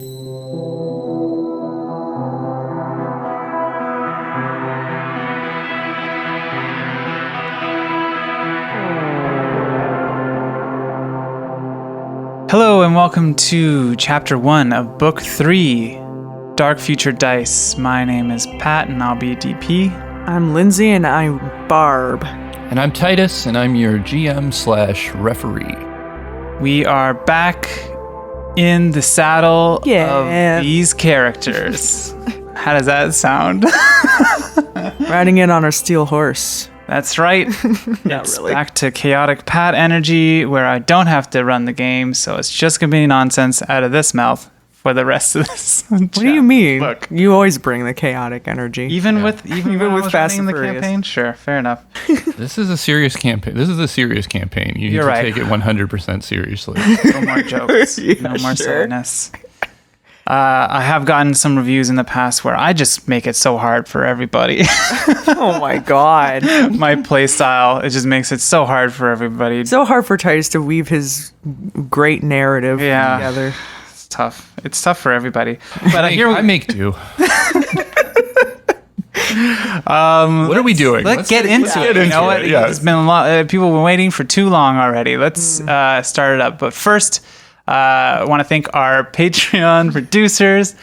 Hello and welcome to Chapter 1 of Book 3, Dark Future Dice. My name is Pat and I'll be DP. I'm Lindsay and I'm Barb. And I'm Titus and I'm your GM/referee. We are back in the saddle of these characters. How does that sound? Riding in on our steel horse. That's right. It's really. Back to chaotic Pat energy where I don't have to run the game, so it's just going to be nonsense out of this mouth for the rest of this. What do you mean? Look. You always bring the chaotic energy. Even with Fast and the campaign? Sure, fair enough. This is a serious campaign. You need to take it 100% seriously. No more jokes. No more silliness. I have gotten some reviews in the past where I just make it so hard for everybody. Oh my god. My play style, it just makes it so hard for everybody. So hard for Titus to weave his great narrative together. It's tough. It's tough for everybody. But I make do. What are we doing? Let's get into it. You know what? It's been a lot. People have been waiting for too long already. Let's start it up. But first, I want to thank our Patreon producers,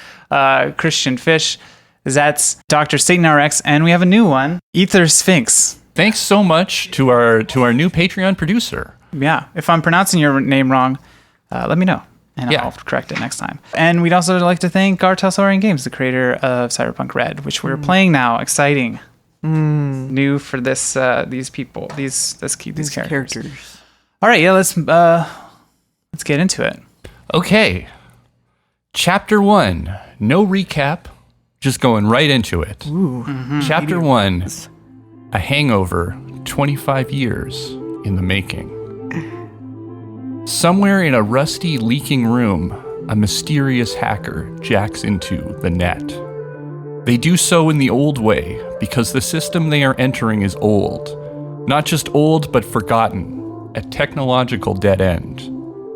Christian Fish, that's Dr. Satan RX, and we have a new one, Ether Sphinx. Thanks so much to our new Patreon producer. Yeah, if I'm pronouncing your name wrong, let me know, and I'll correct it next time. And we'd also like to thank R.Talsorian Games, the creator of Cyberpunk Red, which we're playing now. Exciting, new for these people, these characters. All right, let's get into it. Okay. Chapter 1. No recap. Just going right into it. Ooh. Mm-hmm. Chapter 1. A hangover 25 years in the making. Somewhere in a rusty, leaking room, a mysterious hacker jacks into the net. They do so in the old way because the system they are entering is old. Not just old, but forgotten. A technological dead end.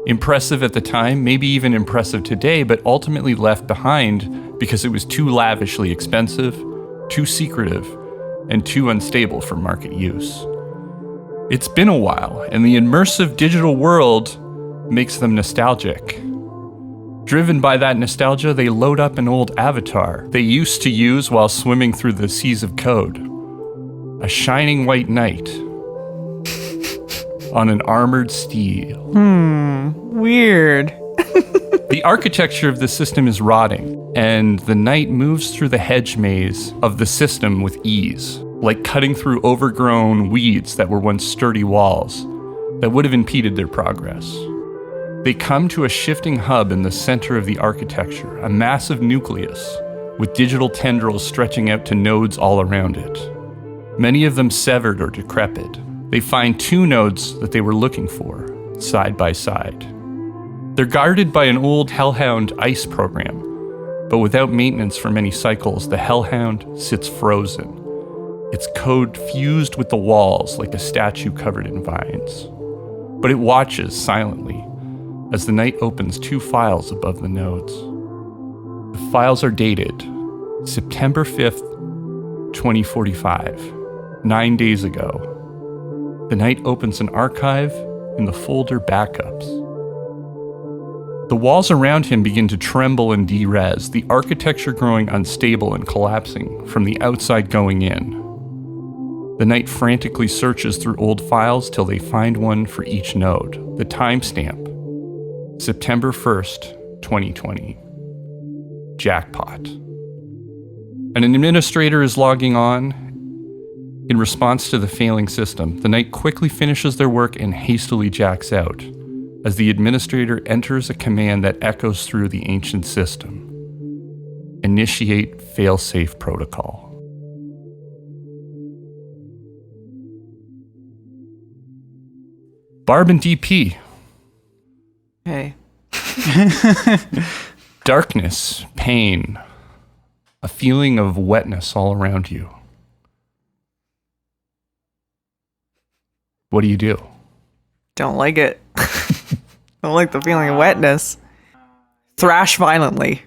Impressive at the time, maybe even impressive today, but ultimately left behind because it was too lavishly expensive, too secretive, and too unstable for market use. It's been a while, and the immersive digital world makes them nostalgic. Driven by that nostalgia, they load up an old avatar they used to use while swimming through the seas of code. A shining white knight on an armored steed. Weird. The architecture of the system is rotting, and the knight moves through the hedge maze of the system with ease, like cutting through overgrown weeds that were once sturdy walls that would have impeded their progress. They come to a shifting hub in the center of the architecture, a massive nucleus with digital tendrils stretching out to nodes all around it, many of them severed or decrepit. They find two nodes that they were looking for, side by side. They're guarded by an old Hellhound ice program, but without maintenance for many cycles, the Hellhound sits frozen, its code fused with the walls like a statue covered in vines. But it watches silently as the knight opens two files above the nodes. The files are dated September 5th, 2045, 9 days ago. The knight opens an archive in the folder Backups. The walls around him begin to tremble and de-res, the architecture growing unstable and collapsing from the outside going in. The knight frantically searches through old files till they find one for each node. The timestamp, September 1st, 2020. Jackpot. An administrator is logging on. In response to the failing system, the knight quickly finishes their work and hastily jacks out, as the administrator enters a command that echoes through the ancient system. Initiate failsafe protocol. Barb and D.P. Hey. Darkness, pain, a feeling of wetness all around you. What do you Don't like it. Don't like the feeling of wetness. thrash violently.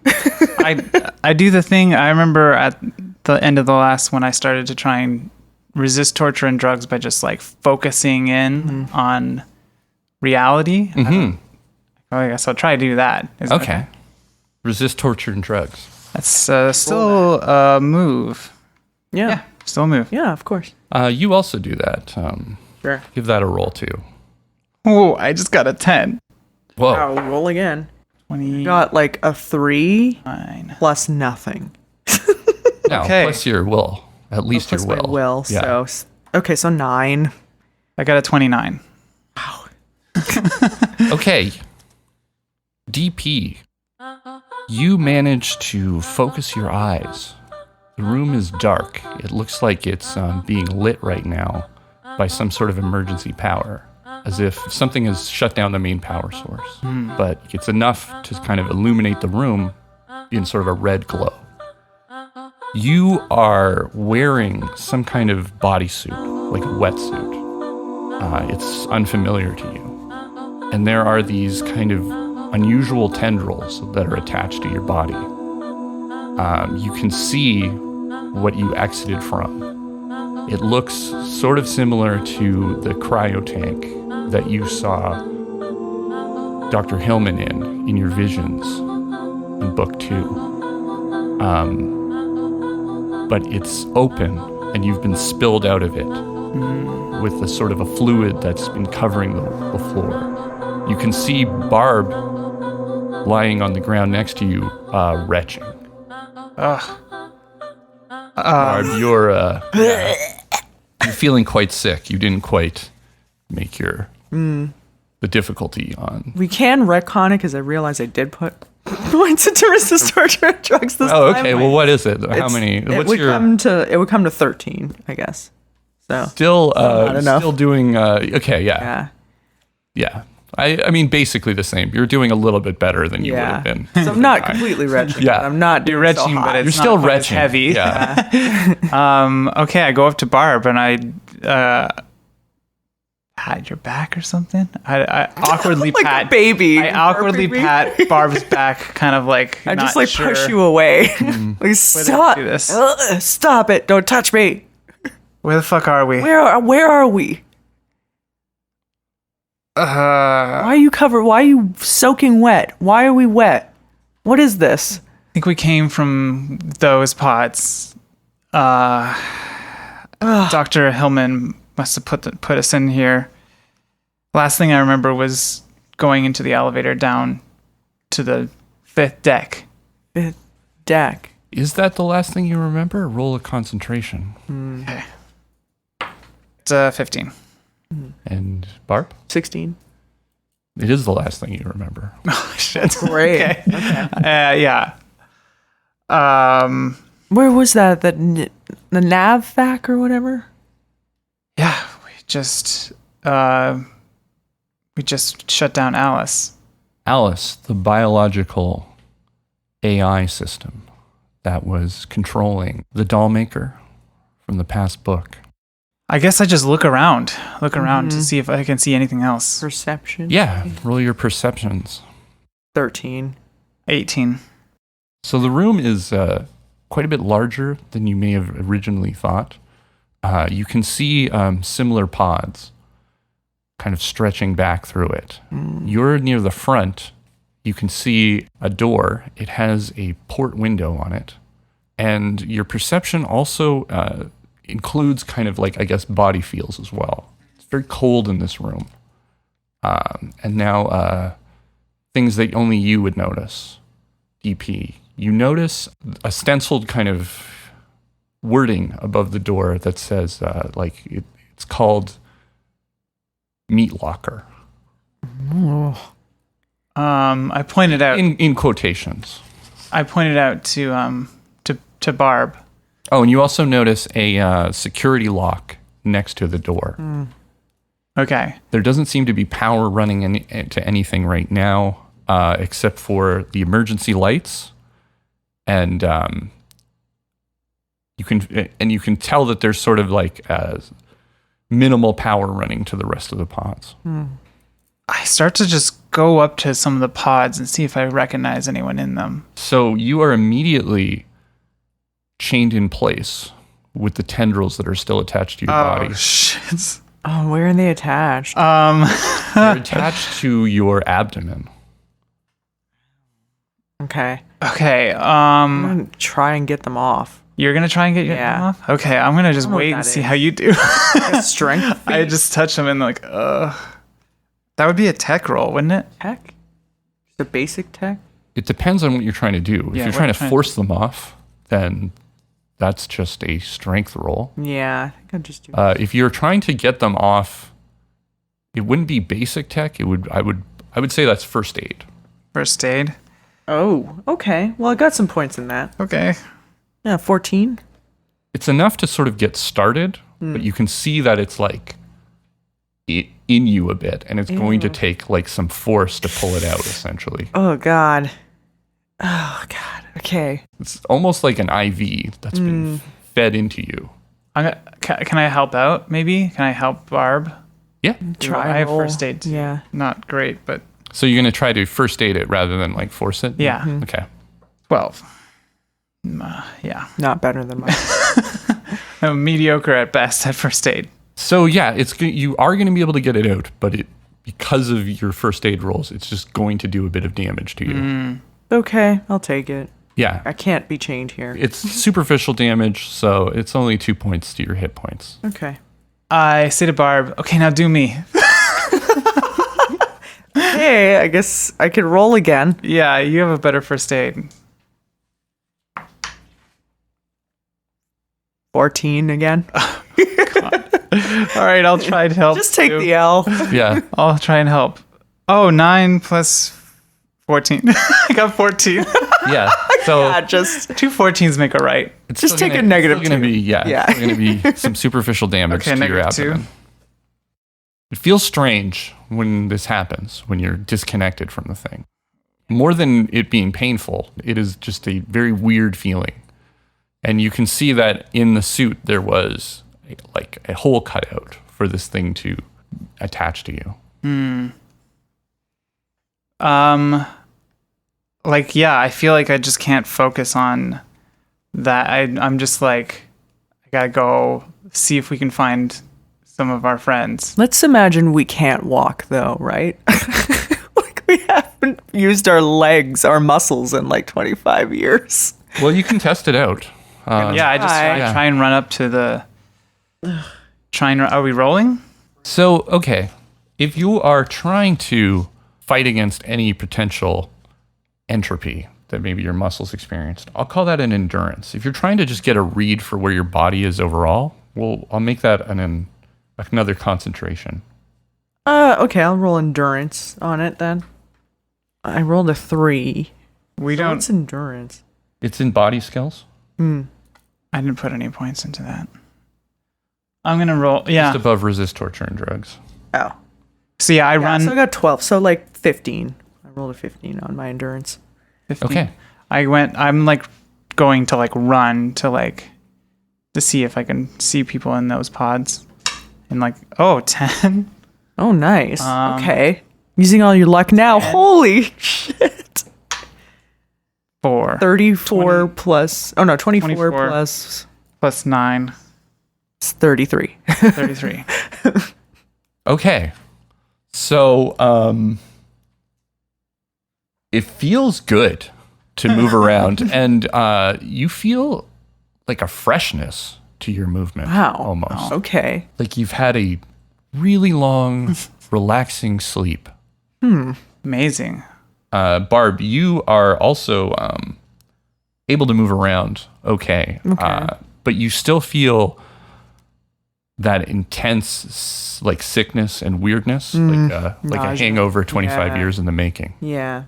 I do the thing. I remember at the end of the last one, I started to try and resist torture and drugs by just like focusing in on reality. I guess I'll try to do that. Okay. Resist torture and drugs. That's still a move. Yeah. Still a move. Yeah, of course. You also do that. Sure. Give that a roll too. Oh, I just got a 10. Whoa. I'll roll again. 20. Got like a 3 9. plus nothing. No, Okay. plus your will. At least Plus your my will. will. Yeah. So, okay, so 9. I got a 29. Okay. DP. You manage to focus your eyes. The room is dark. It looks like it's being lit right now by some sort of emergency power, as if something has shut down the main power source. But it's enough to kind of illuminate the room in sort of a red glow. You are wearing some kind of bodysuit, like a wetsuit. It's unfamiliar to you. And there are these kind of unusual tendrils that are attached to your body. You can see what you exited from. It looks sort of similar to the cryo tank that you saw Dr. Hillman in your visions in book 2. But it's open and you've been spilled out of it with a sort of a fluid that's been covering the floor. You can see Barb lying on the ground next to you, retching. Barb, you're feeling quite sick. You didn't quite make the difficulty on. We can retcon it because I realized I did put points into resist torture and drugs this Oh, time. okay. Well, what is it? How many? It would come to 13, I guess. So Still, not enough. still doing. Okay, yeah. I mean, basically the same. You're doing a little bit better than you would have been. So I'm not completely retching. Yeah. I'm not You're doing so retching, hot. but it's You're still not quite as retching. heavy. Yeah. Okay, I go up to Barb and I pat your back or something. I awkwardly like pat a baby. I awkwardly Baby. pat Barb's back, kind of like I not just like sure push you away. Like whether stop. to do this. Stop it. Don't touch me. Where the fuck are we? Where are we? Why are you covered? Why are you soaking wet? Why are we wet? What is this? I think we came from those pods. Dr. Hillman must have put us in here. Last thing I remember was going into the elevator down to the 5th deck. Fifth deck. Is that the last thing you remember? Roll of concentration. Okay. It's 15. And Barb? 16. It is the last thing you remember. Oh shit. Great. Okay. Yeah. Where was that? The nav vac or whatever? Yeah. We just shut down Alice. Alice, the biological AI system that was controlling the doll maker from the past book. I guess I just look around to see if I can see anything else. Perception. Yeah, roll your perceptions. 13. 18. So the room is quite a bit larger than you may have originally thought. You can see similar pods kind of stretching back through it. You're near the front. You can see a door. It has a port window on it. And your perception also includes kind of like, I guess, body feels as well. It's very cold in this room. And now things that only you would notice. DP. You notice a stenciled kind of wording above the door that says, it's called Meat Locker. I pointed out In quotations. I pointed out to Barb. Oh, and you also notice a security lock next to the door. Okay. There doesn't seem to be power running to anything right now, except for the emergency lights, and you can tell that there's sort of like minimal power running to the rest of the pods. I start to just go up to some of the pods and see if I recognize anyone in them. So you are immediately chained in place with the tendrils that are still attached to your body. Oh, shit. Oh, where are they attached? They're attached to your abdomen. Okay. Okay. I'm gonna try and get them off. You're gonna try and get your arm off? Okay, I'm gonna just wait and see how you do. Strength. I just touch them and like, that would be a tech roll, wouldn't it? Tech? The basic tech? It depends on what you're trying to do. If Yeah, you're trying to force them off, then that's just a strength roll. Yeah, I think I'll just do If you're trying to get them off, it wouldn't be basic tech. I would say that's first aid. First aid. Oh, okay. Well, I got some points in that. Okay. Yeah, 14. It's enough to sort of get started, but you can see that it's like in you a bit, and it's going to take like some force to pull it out, essentially. Oh, God. Oh, God. Okay. It's almost like an IV that's been fed into you. Can I help out, maybe? Can I help Barb? Yeah. I have first aid, too. Yeah. Not great, but... So you're going to try to first aid it rather than like force it? Yeah. Okay. 12. Yeah. Not better than mine. I'm mediocre at best at first aid. So yeah, you are going to be able to get it out, but because of your first aid rolls, it's just going to do a bit of damage to you. Okay, I'll take it. Yeah. I can't be chained here. It's superficial damage, so it's only 2 points to your hit points. Okay. I say to Barb, okay, now do me. Hey, I guess I could roll again. Yeah, you have a better first aid. 14 again. All right, I'll try to help. Just take too. the L. Yeah. I'll try and help. Oh, 9 plus 14. I got 14. Yeah. So Yeah, just Two 14s make a right. it's just still take a gonna- negative It's going to two. be Yeah. It's going to be some superficial damage Okay, to your negative 2. abdomen. It feels strange when this happens, when you're disconnected from the thing. More than it being painful, it is just a very weird feeling. And you can see that in the suit there was like a hole cut out for this thing to attach to you. Like, yeah, I feel like I just can't focus on that. I'm just like, I gotta go see if we can find some of our friends. Let's imagine we can't walk though, right? Like we haven't used our legs, our muscles in like 25 years. Well, you can test it out. Yeah, I Hi. try and run up to the. Are we rolling? So, okay, if you are trying to fight against any potential entropy that maybe your muscles experienced, I'll call that an endurance. If you're trying to just get a read for where your body is overall, well, I'll make that another concentration. Okay, I'll roll endurance on it then. I rolled a 3. We don't. What's endurance? It's in body skills, I didn't put any points into that. I'm gonna roll. Yeah. just above resist torture and drugs. Oh. So yeah, I Yeah, run. so I got 12, so like 15. I rolled a 15 on my endurance. 15. Okay. I'm like going to like run to like to see if I can see people in those pods. And like, 10. Oh, nice. Okay. Using all your luck now. Holy shit. 4 34 plus. Oh, no, 24 24. plus plus 9, 33. 33. Okay. So, it feels good to move around, and you feel like a freshness to your movement. Wow. Almost. Okay. Like you've had a really long, relaxing sleep. Amazing. Barb, you are also able to move around okay. But you still feel that intense like sickness and weirdness, like a Nausea. hangover 25 Yeah. years in the making. Yeah.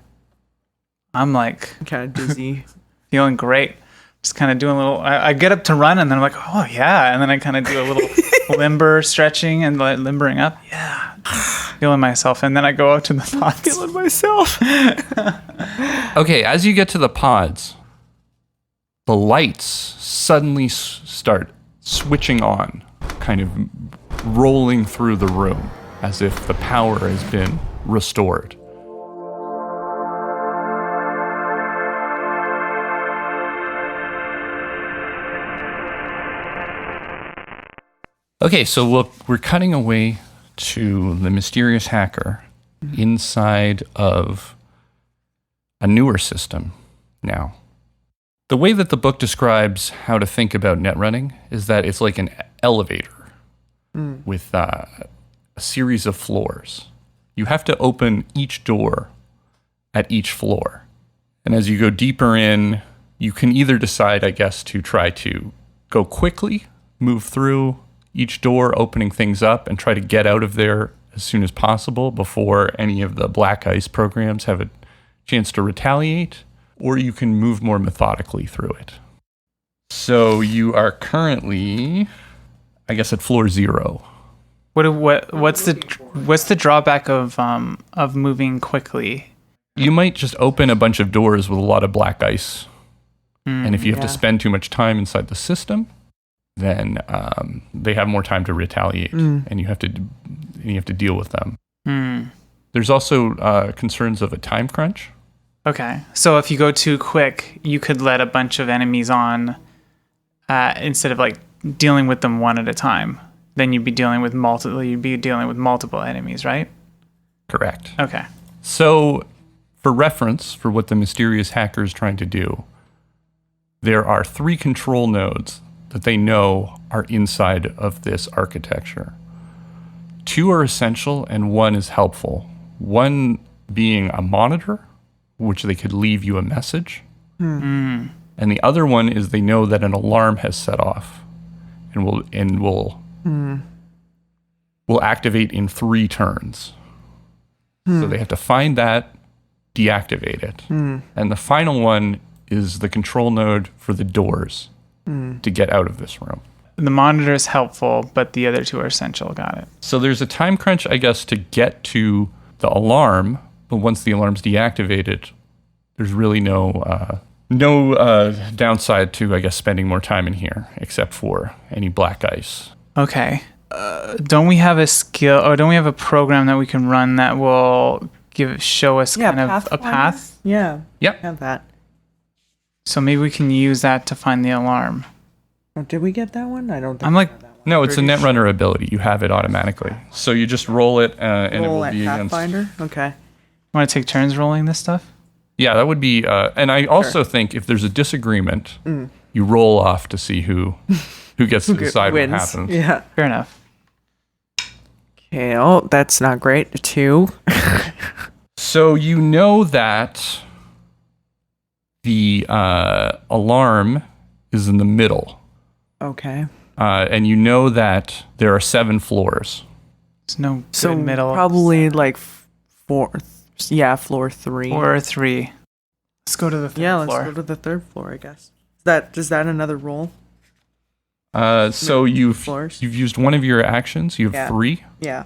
I'm like I'm kind of dizzy. feeling great. Just kind of doing a little. I get up to run and then I'm like, oh yeah, and then I kind of do a little limber stretching and like limbering up. Yeah, feeling myself, and then I go out to the pods. Feeling myself. Okay, as you get to the pods, the lights suddenly start switching on, kind of rolling through the room as if the power has been restored. Okay, so we're cutting away to the mysterious hacker inside of a newer system now. The way that the book describes how to think about net running is that it's like an elevator with a series of floors. You have to open each door at each floor. And as you go deeper in, you can either decide, I guess, to try to go quickly, move through each door, opening things up, and try to get out of there as soon as possible before any of the black ice programs have a chance to retaliate, or you can move more methodically through it. So you are currently, I guess, at floor 0. What's the drawback of moving quickly? You might just open a bunch of doors with a lot of black ice, and if you have to spend too much time inside the system, then they have more time to retaliate, and you have to deal with them. There's also concerns of a time crunch. Okay, so if you go too quick, you could let a bunch of enemies on instead of like dealing with them one at a time. Then you'd be dealing with multiple enemies, right? Correct. Okay. So, for reference, for what the mysterious hacker is trying to do, there are 3 control nodes that they know are inside of this architecture. 2 are essential and 1 is helpful. 1 being a monitor, which they could leave you a message. And the other one is they know that an alarm has set off and will activate in 3 turns. So they have to find that, deactivate it. And the final one is the control node for the doors to get out of this room. The monitor is helpful, but the other 2 are essential. Got it. So there's a time crunch, I guess, to get to the alarm, but once the alarm's deactivated, there's really no downside to, I guess, spending more time in here, except for any black ice. Okay. Don't we have a skill, or don't we have a program that we can run that will show us kind of a path? Yeah. Yep. Have that. So maybe we can use that to find the alarm. Oh, did we get that one? I don't think I'm like, No, it's a Netrunner ability. You have it automatically. So you just roll it, and roll it will be against. Pathfinder? Okay. want to take turns rolling this stuff? Yeah, that would be. And I also think if there's a disagreement, you roll off to see who gets to decide what happens. Yeah. Fair enough. Okay. Oh, that's not great. 2. So you know that the alarm is in the middle. Okay. And you know that there are 7 floors. There's no good middle. Probably like 4. Yeah, floor 3. 4 or 3. Let's go to the third floor. Let's go to the 3rd floor, I guess. Is that another roll? So you've used one of your actions. You have 3. Yeah.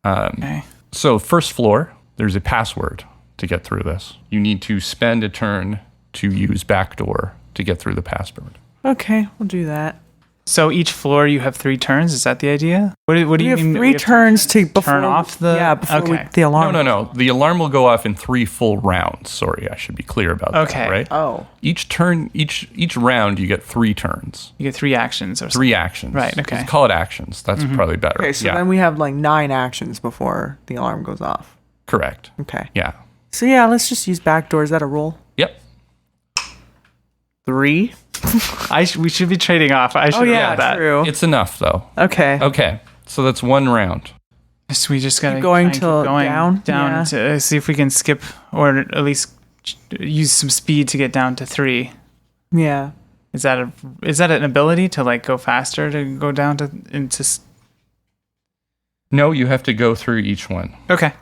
Okay. So first floor, there's a password to get through this. You need to spend a turn to use backdoor to get through the password. Okay, we'll do that. So each floor you have 3 turns. Is that the idea? What do you mean? You have 3 turns to turn off the. Yeah, before okay. the alarm. No. The alarm will go off in 3 full rounds. Sorry, I should be clear about that. Okay. Right? Oh. Each turn, each round, you get 3 turns. You get 3 actions or something. 3 actions. Right, okay. Let's call it actions. That's probably better. Okay, so then we have like 9 actions before the alarm goes off. Correct. Okay. Yeah. So yeah, let's just use backdoor. Is that a roll? Yep. 3. We should be trading off. I should yeah, have that. true. It's enough, though. Okay. Okay. So that's 1 round. So we just gotta Keep going try and till keep down? Yeah. to see if we can skip or at least use some speed to get down to 3. Yeah. Is that an ability to like go faster to go down to into? No, you have to go through each one. Okay.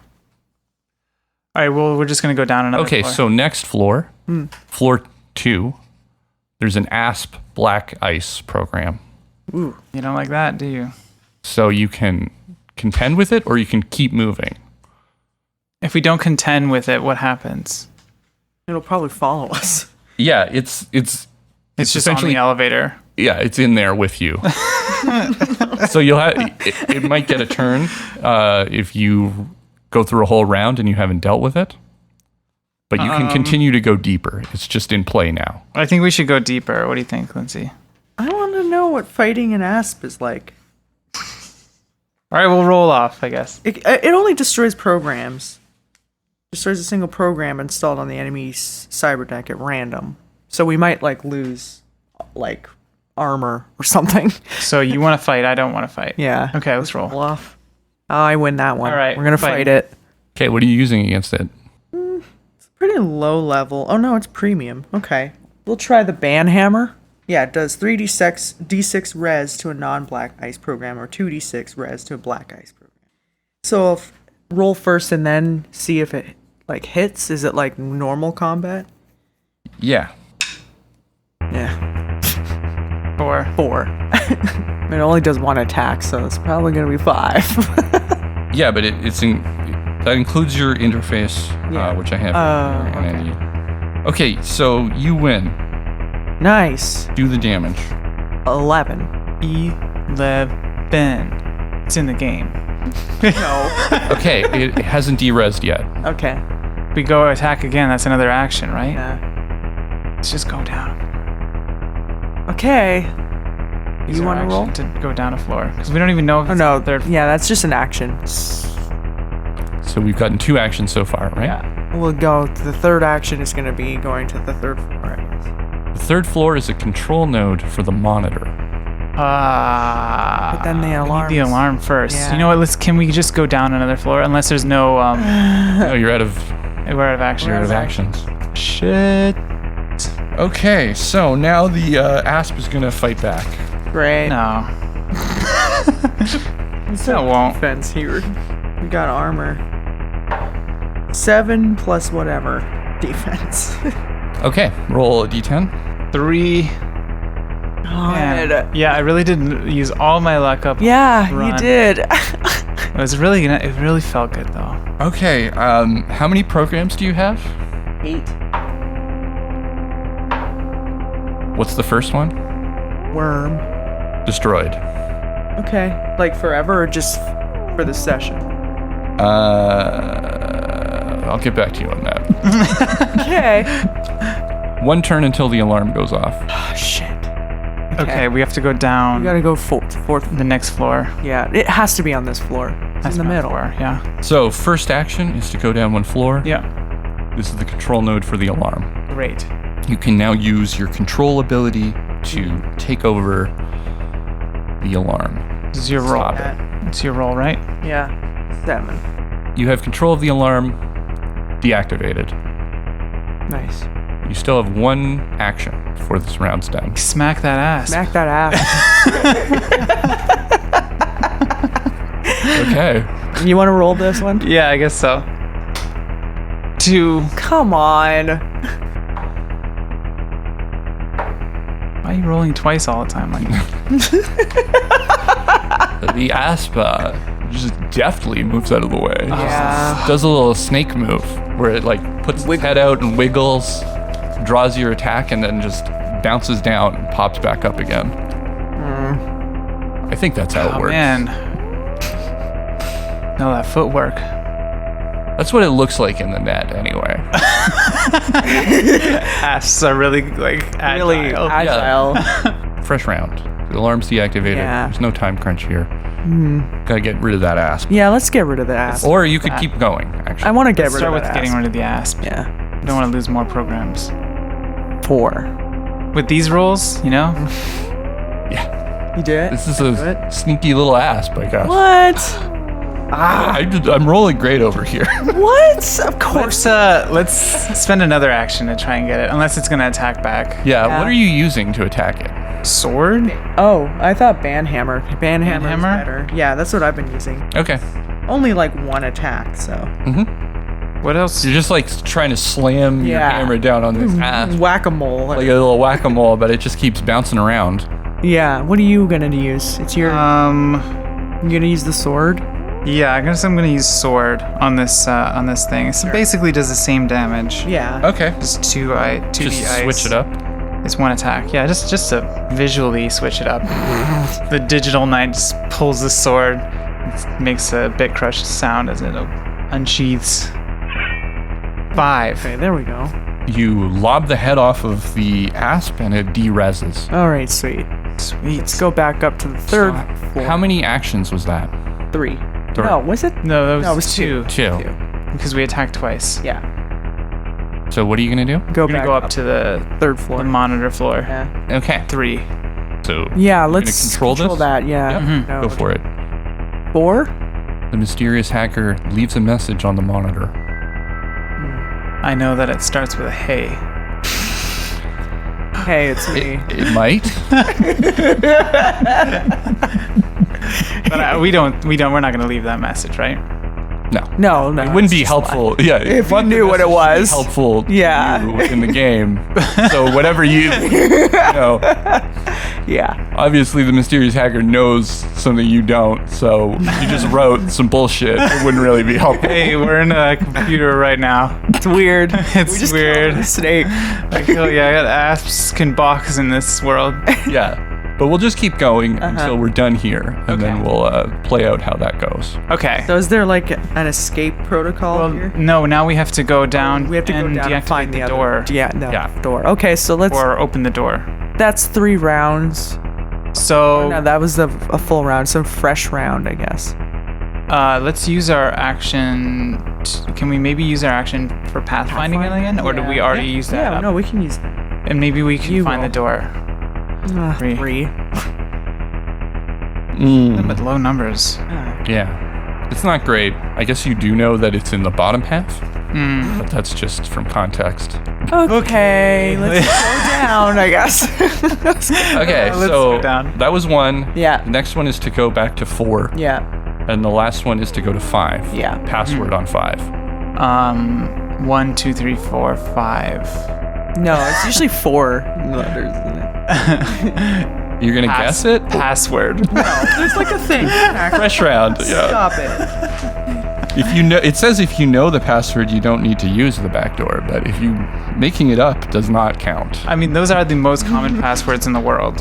All right. Well, we're just gonna go down another. Okay. floor. So next floor, floor 2. There's an ASP black ice program. Ooh, you don't like that, do you? So you can contend with it or you can keep moving. If we don't contend with it, what happens? It'll probably follow us. Yeah, it's It's just essentially on the elevator. Yeah, it's in there with you. So you'll have it might get a turn if you go through a whole round and you haven't dealt with it. But you can continue to go deeper. It's just in play now. I think we should go deeper. What do you think, Lindsay? I want to know what fighting an asp is like. All right, we'll roll off, I guess. It only destroys programs. Destroys a single program installed on the enemy's cyberdeck at random. So we might like lose like armor or something. So you want to fight? I don't want to fight. Yeah. Okay, let's roll. Bluff. Oh, I win that one. All right, we're gonna fight it. Okay, what are you using against it? Pretty low level. Oh no, it's premium. Okay. We'll try the Banhammer. Yeah, it does 3d6 res to a non-black ice program or 2d6 res to a black ice program. So I'll roll first and then see if it like hits. Is it like normal combat? Yeah. Yeah. 4. It only does 1 attack, so it's probably gonna be 5. Yeah, but that includes your interface, Yeah. which I have. Here. Okay, so you win. Nice. Do the damage. 11. 11. It's in the game. No. Okay, it hasn't de-resed yet. Okay. We go attack again. That's another action, right? Yeah. Let's just go down. Okay. Use You our want to roll? action to go down a floor because we don't even know if Oh it's no. the third. Yeah, that's just an action. So we've gotten 2 actions so far, right? Yeah. We'll go. The third action is going to be going to the third floor, I guess. The third floor is a control node for the monitor. But then the we alarm. need the alarm first. Yeah. You know what? Can we just go down another floor? Unless there's no No, you're out of we're out of action. you're out of actions. Shit. Okay, so now the asp is gonna fight back. Great. No. So That won't. defense here. We got armor. 7 plus whatever defense. Okay, roll a d10. 3. God. Man. Yeah, I really didn't use all my luck up. Yeah, Run. you did. It really felt good though. Okay, how many programs do you have? 8. What's the first one? Worm. Destroyed. Okay. Like forever or just for the session? I'll get back to you on that. Okay. 1 turn until the alarm goes off. Oh, shit. Okay, we have to go down We gotta go fourth. the next floor. Yeah, it has to be on this floor. It's That's in the my middle. floor, yeah. So first action is to go down 1 floor. Yeah. This is the control node for the alarm. Great. You can now use your control ability to take over the alarm. This is your roll. Stop it. It's your roll, right? Yeah. 7. You have control of the alarm deactivated. Nice. You still have 1 action before this round's done. Smack that ass. Smack that ass. Okay. You want to roll this one? Yeah, I guess so. 2. Come on. Why are you rolling twice all the time like that? The asp just deftly moves out of the way. Yeah. Does a little snake move where it like puts its head out and wiggles, draws your attack, and then just bounces down and pops back up again. I think that's how it Oh works. man. No, that footwork. That's what it looks like in the net, anyway. Asps are really like agile. Really agile. Fresh round. The alarm's deactivated. Yeah. There's no time crunch here. Gotta get rid of that asp. Yeah, let's get rid of the ass. Or you could keep going, actually. I want to get Let's rid start of with that getting ass. rid of the asp. Yeah. I don't want to lose more programs. 4. With these rolls, you know? Yeah. You did it? This is a sneaky little asp, I guess. What? I'm rolling great over here. What? Of course. Let's spend another action to try and get it, unless it's going to attack back. Yeah, Yeah. what are you using to attack it? Sword? Oh, I thought Banhammer. Banhammer is Banhammer? better. Yeah, that's what I've been using. Okay. Only like 1 attack, so. What else? You're just like trying to slam your Yeah. hammer down on this asp. Whack-a-mole. Like a little whack-a-mole, but it just keeps bouncing around. Yeah, what are you gonna use? It's your. You gonna use the sword? Yeah, I guess I'm going to use sword on this thing. It basically does the same damage. Yeah. Okay. Just 2 ice. Just switch it up. It's 1 attack. Yeah, just to visually switch it up. The digital knight just pulls the sword. It makes a bit crushed sound as it unsheaths. 5. Okay, there we go. You lob the head off of the asp and it de-reses. All right, sweet. Sweet. Let's go back up to the third floor. How many actions was that? 3. Three. No, was it? No, that was, No, it was 2. 2. because we attacked twice. Yeah. So what are you going to do? Go We're going back to go up to the third floor. the monitor floor. Yeah. Okay. 3. So Yeah, you're let's gonna control this? that. Yeah. Yep. Mhm. No, Go for it. 4? The mysterious hacker leaves a message on the monitor. I know that it starts with a hey. Hey, it's me. It might. But we're not going to leave that message, right? No. No. It wouldn't be it's just helpful. Yeah. If you want the knew what it message to be was. helpful Yeah. to you in the game. So whatever you know. Yeah. Obviously, the mysterious hacker knows something you don't, so you just wrote some bullshit. It wouldn't really be helpful. Hey, we're in a computer right now. It's weird. It's we just weird. killed a snake. Like, oh yeah, I got asps can box in this world. Yeah. But we'll just keep going until we're done here, and then Okay. we'll play out how that goes. Okay. So is there like an escape protocol Well, here? no, now we have to go down We have to go and down and deactivate find the other door. Yeah. door. Okay, so let's. Or open the door. That's 3 rounds. So No, that was a full round. So fresh round, I guess. let's use our action. Can we maybe use our action for pathfinding again? Or did we already use that Yeah, up? no, we can use that. And maybe we can You find roll. the door. 3. But low numbers. Yeah. It's not great. I guess you do know that it's in the bottom half, but that's just from context. Okay, let's go down, I guess. Okay, let's so go down. that was 1. Yeah. The next one is to go back to 4. Yeah. And the last one is to go to 5. Yeah. Password on 5. 1, 2, 3, 4, 5. No, it's usually 4 letters, isn't it? You're gonna guess it? Password. There's like a thing. Fresh round. Yeah. Stop it. If you know, it says if you know the password, you don't need to use the back door. But if you making it up does not count. I mean, those are the most common passwords in the world.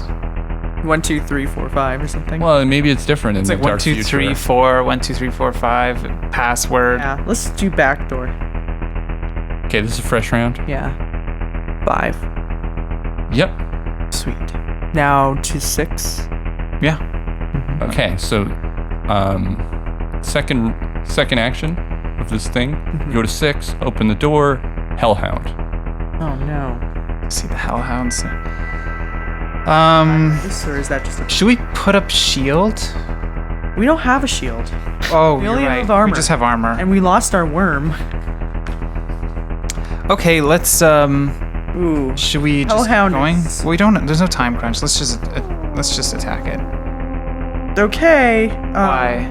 1, 2, 3, 4, 5 or something. Well, maybe it's different in It's the like 1, dark 2, future. 3, 4, 1, 2, 3, 4, 5. Password. Yeah, let's do back door. Okay, this is a fresh round. Yeah. 5. Yep. Sweet. Now to 6. Yeah. Okay, so second action of this thing. You go to 6, open the door, Hellhound. Oh no. See the hellhounds. This or is that just a... Should we put up shield? We don't have a shield. Oh, We you're only right. have armor. We just have armor. And we lost our worm. Okay, let's Ooh. should we just Hellhound keep going? is- We don't. There's no time crunch. Let's just attack it. Okay. Why?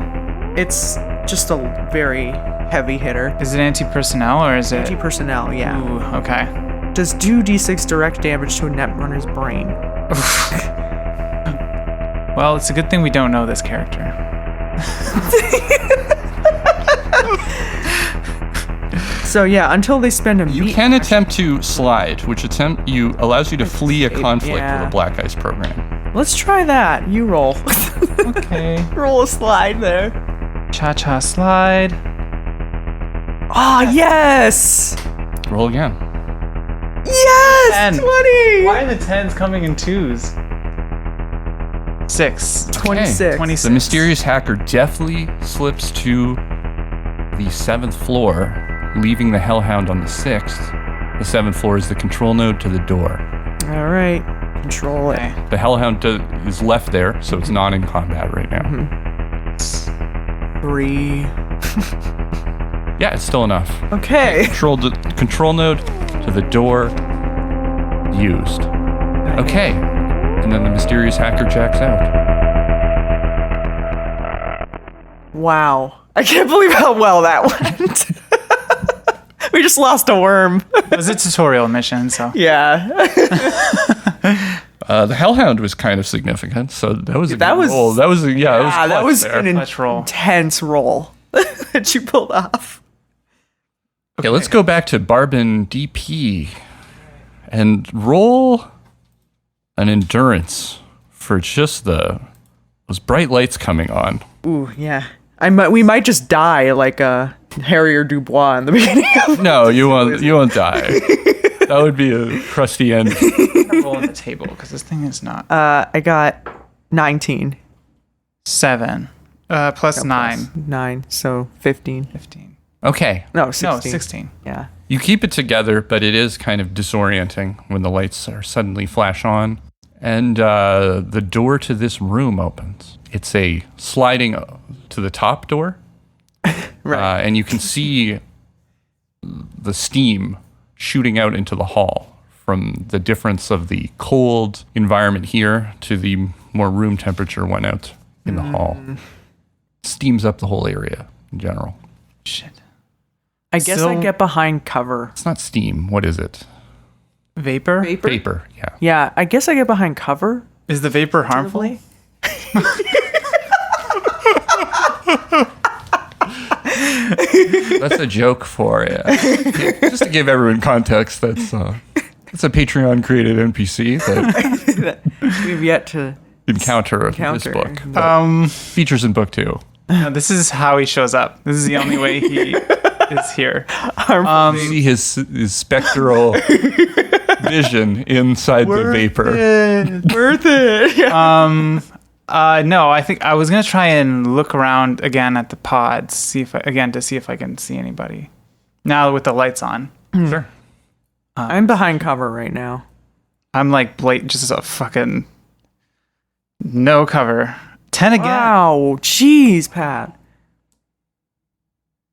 It's just a very heavy hitter. Is it anti-personnel or is it? Anti-personnel, yeah. Ooh, okay. Does 2d6 direct damage to a netrunner's brain. Well, it's a good thing we don't know this character. So yeah, until they spend a You meat can attempt to slide, which allows you to flee a conflict Yeah. with a black ice program. Let's try that. You roll. Okay. Roll a slide there. Cha-cha slide. Ah, yes! Roll again. Yes! 10. 20! Why are the 10s coming in 2s? 6. 26. 26. The mysterious hacker deftly slips to the 7th floor, leaving the Hellhound on the 6th. The 7th floor is the control node to the door. All right. Control it. Okay. The Hellhound is left there, so it's not in combat right now. 3. Yeah, it's still enough. Okay. Control node to the door used. Okay. And then the mysterious hacker jacks out. Wow. I can't believe how well that went. We just lost a worm. It was a tutorial mission, so. Yeah. The Hellhound was kind of significant, so that was a That good was- roll. That was that clutch was there. an Clutch roll. intense roll that you pulled off. Okay, let's go back to Barb and D.P. and roll an endurance for just those bright lights coming on. Ooh, yeah. We might just die like Harrier Dubois in the beginning of No, you won't die. That would be a crusty end. Roll on the table because this thing is not. I got 19. 7 plus 9. 9, so 15. 15. Okay. No, 16. No, 16. Yeah. You keep it together, but it is kind of disorienting when the lights are suddenly flash on. And the door to this room opens. It's a sliding to the top door. Right. And you can see the steam shooting out into the hall from the difference of the cold environment here to the more room temperature one out in the hall. Steams up the whole area in general. Shit. I guess I get behind cover. It's not steam. What is it? Vapor? Vapor, yeah. Yeah, I guess I get behind cover. Is the vapor harmful? That's a joke for you. Just to give everyone context, that's a Patreon created NPC that We've yet to encounter this book. Features in book 2. No, this is how he shows up. This is the only way he is here. See his spectral vision inside the vapor. Worth it. No, I think I was gonna try and look around again at the pods, see if I can see anybody. Now with the lights on, Sure. I'm behind cover right now. I'm like just a fucking no cover. 10 again. Wow, jeez, Pat.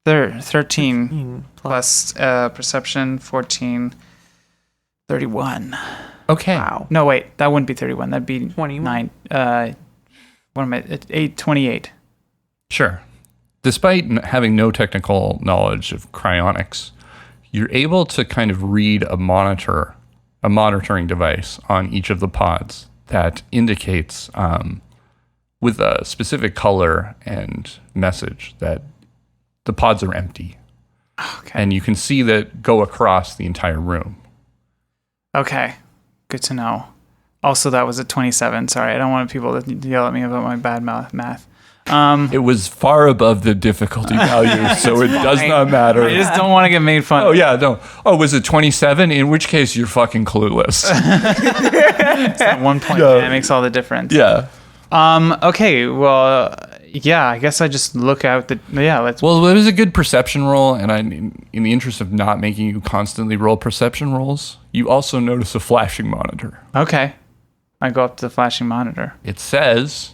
13 plus perception, 14, 31. Okay. Wow. No, wait, that wouldn't be 31. That'd be 21. 9. What am I? 28. Sure. Despite having no technical knowledge of cryonics, you're able to kind of read a monitoring device on each of the pods that indicates with a specific color and message that the pods are empty. Okay. And you can see that go across the entire room. Okay. Good to know. Also, that was a 27. Sorry, I don't want people to yell at me about my bad math. It was far above the difficulty value, so it does not matter. I just don't want to get made fun of. Oh, yeah, no. Oh, was it 27? In which case, you're fucking clueless. That 1 point that makes all the difference. Yeah. Okay, well, yeah, I guess I just look out let's... Well, it was a good perception roll, and in the interest of not making you constantly roll perception rolls, you also notice a flashing monitor. Okay. I go up to the flashing monitor. It says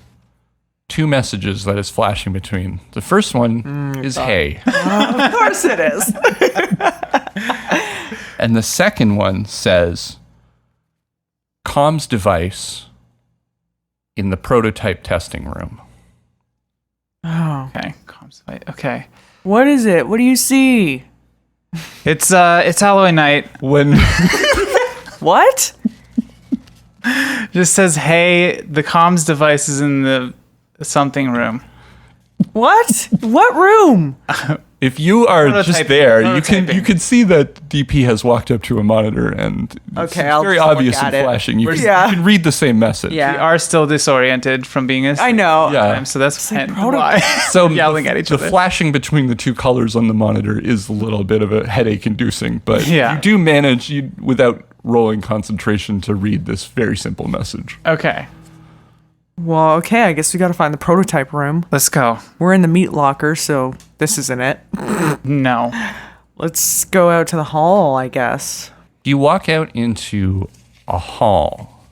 2 messages that is flashing between. The first one is hey. Of course it is. And the second one says comms device in the prototype testing room. Oh. Okay. Okay. What is it? What do you see? It's Halloween night. When What? Just says, hey, the comms device is in the something room. What? What room? if you are just there, you prototyping. can see that DP has walked up to a monitor and it's I'll very just look obvious at and it. flashing. You Yeah. can read the same message. Yeah. We are still disoriented from being asleep. I know. Yeah. So that's like why. So yelling at each the other. flashing between the 2 colors on the monitor is a little bit of a headache inducing, but Yeah. you do manage without rolling concentration to read this very simple message. Okay, Well, okay, I guess we gotta find the prototype room. let's go. We're in the meat locker, so this isn't it. No. Let's go out to the hall, I guess. You walk out into a hall.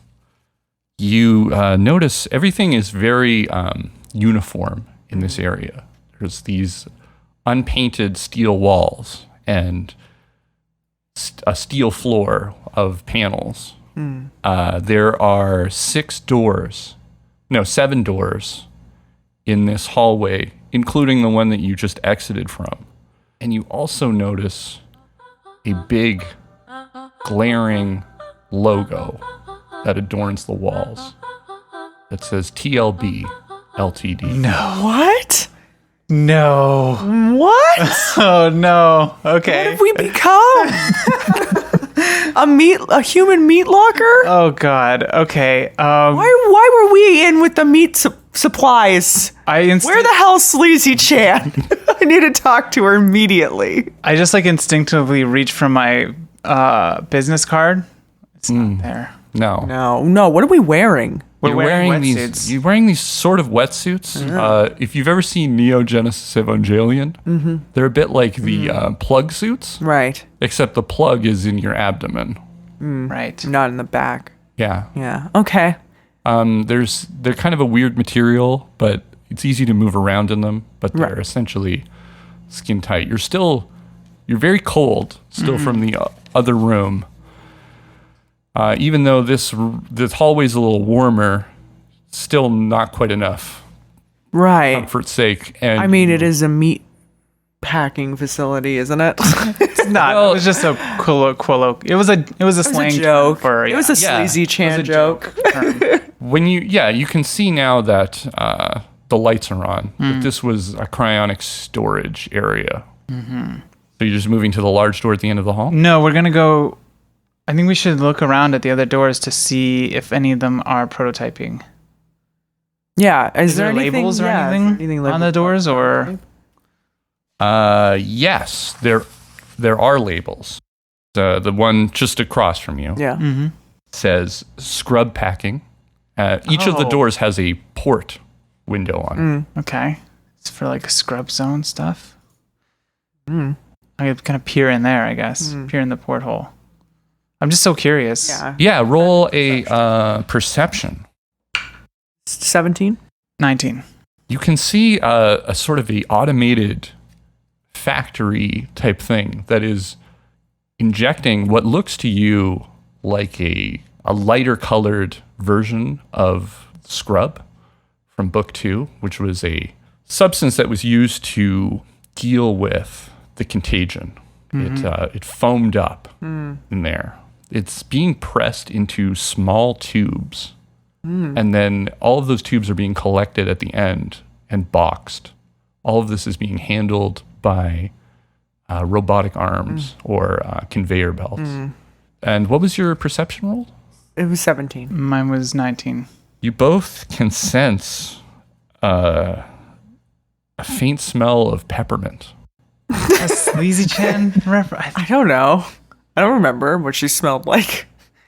You notice everything is very uniform in this area. There's these unpainted steel walls and a steel floor of panels. There are 7 doors in this hallway, including the one that you just exited from. And you also notice a big, glaring logo that adorns the walls that says TLB LTD. What? No. What? Oh no. What Okay. have we become? A human meat locker? Oh god. Okay. Why were we in with the meat supplies. Where Where the hell's Sleazy Chan? I need to talk to her immediately. I just like instinctively reach for my business card. It's not there. No. No. What are we wearing? We're wearing these. wetsuits. You're wearing these sort of wetsuits. If you've ever seen Neo Genesis Evangelion, they're a bit like the plug suits, Right. except the plug is in your abdomen. Right. Not in the back. Yeah. Yeah. Okay. They're kind of a weird material, but it's easy to move around in them. But they're Right. essentially skin tight. You're very cold still from the other room. Even though this hallway's a little warmer, still not quite enough. Right. Comfort's sake. And I mean, it is a meat packing facility, isn't it? It's not. It was just a it was a slang term joke. for It was a Sleazy Chan joke. term. when you can see now that the lights are on. But this was a cryonic storage area. So you're just moving to the large door at the end of the hall? No, we're gonna go. I think we should look around at the other doors to see if any of them are prototyping. Yeah. Is there anything, labels or yeah, is anything there on the doors, or Yes, there are labels. The one just across from you Yeah. says scrub packing. Each of the Oh. doors has a port window on it. okay, it's for like scrub zone stuff. I could kind of peer in there, I guess. Peer in the porthole. I'm just so curious. Yeah. Yeah, roll a perception. 17? 19. You can see a sort of a automated factory type thing that is injecting what looks to you like a lighter colored version of scrub from book 2, which was a substance that was used to deal with the contagion. It foamed up in there. It's being pressed into small tubes. And then all of those tubes are being collected at the end and boxed. All of this is being handled by robotic arms or conveyor belts. And what was your perception roll? It was 17. Mine was 19. You both can sense a faint smell of peppermint. A Sleazy Chan reference. I don't know. I don't remember what she smelled like.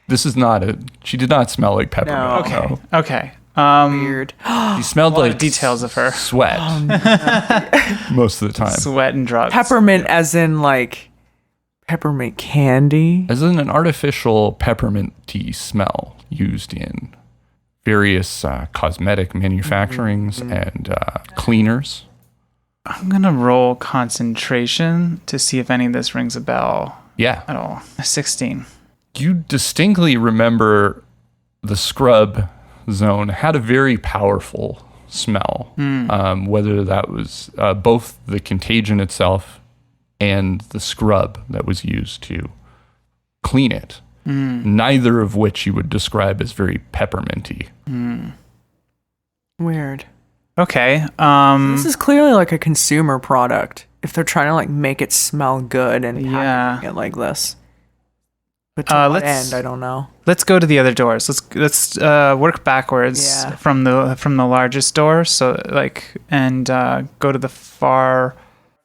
This is not she did not smell like peppermint. No. Okay. Weird. She smelled like details of her. sweat most of the time. Sweat and drugs. Peppermint as in like peppermint candy. As in an artificial peppermint tea smell used in various cosmetic manufacturings and cleaners. I'm going to roll concentration to see if any of this rings a bell Yeah. at all. 16. You distinctly remember the scrub zone had a very powerful smell, whether that was both the contagion itself and the scrub that was used to clean it, neither of which you would describe as very pepperminty. Weird. Okay. This is clearly like a consumer product. If they're trying to like make it smell good and packaging it like this. But to what end, I don't know. Let's go to the other doors. Let's work backwards Yeah. from the largest door. So and go to the far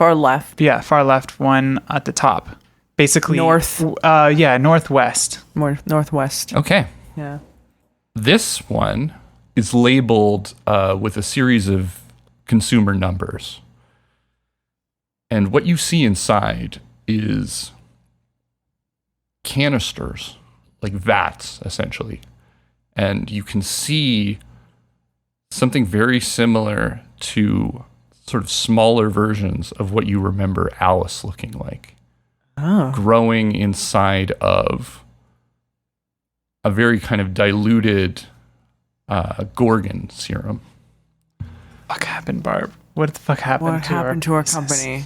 left. Yeah, far left one at the top. Basically North. Northwest. More northwest. Okay. Yeah. This one is labeled with a series of consumer numbers. And what you see inside is canisters, like vats, essentially. And you can see something very similar to sort of smaller versions of what you remember Alice looking like. Oh. Growing inside of a very kind of diluted Gorgon serum. Fuck happened, Barb? What the fuck happened What to happened to our business? company?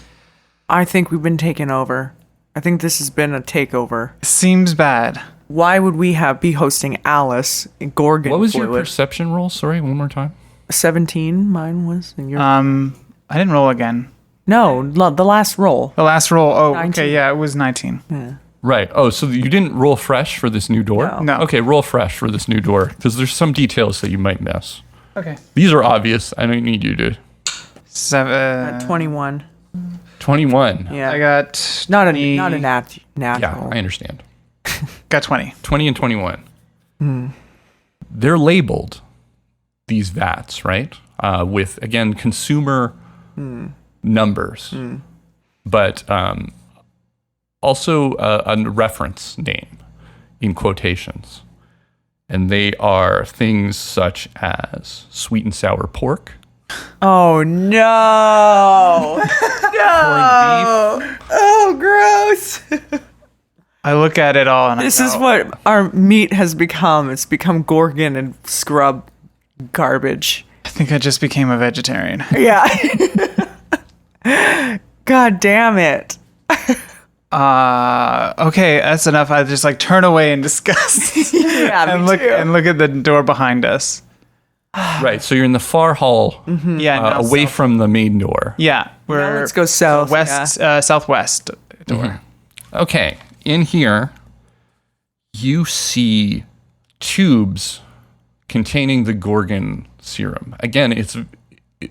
I think we've been taken over. I think this has been a takeover. Seems bad. Why would we be hosting Alice in Gorgon? What was your fluid? perception roll? Sorry, one more time. 17. Mine was. And your I didn't roll again. no, the last roll. The last roll. Oh, 19. okay, yeah, it was 19. Yeah. Right. Oh, so you didn't roll fresh for this new door? No. No. Okay, roll fresh for this new door because there's some details that you might miss. Okay. These are obvious. I don't need you to. 21. 21. Yeah. I got Not a 20. natural. Yeah, I understand. Got 20. 20 and 21. They're labeled, these vats, right? With, again, consumer numbers, but also a reference name in quotations. And they are things such as sweet and sour pork, Oh no! No! Oh, gross! I look at it all and This I is go, what our meat has become. It's become Gorgon and scrub garbage. I think I just became a vegetarian. Yeah. God damn it. Okay, that's enough. I just like turn away in disgust Yeah, and me too. look at the door behind us. Right, so you're in the far hall, Yeah, now away south. from the main door. Yeah, we're Now let's go south. west, southwest door. Okay, in here, you see tubes containing the Gorgon serum. Again, it's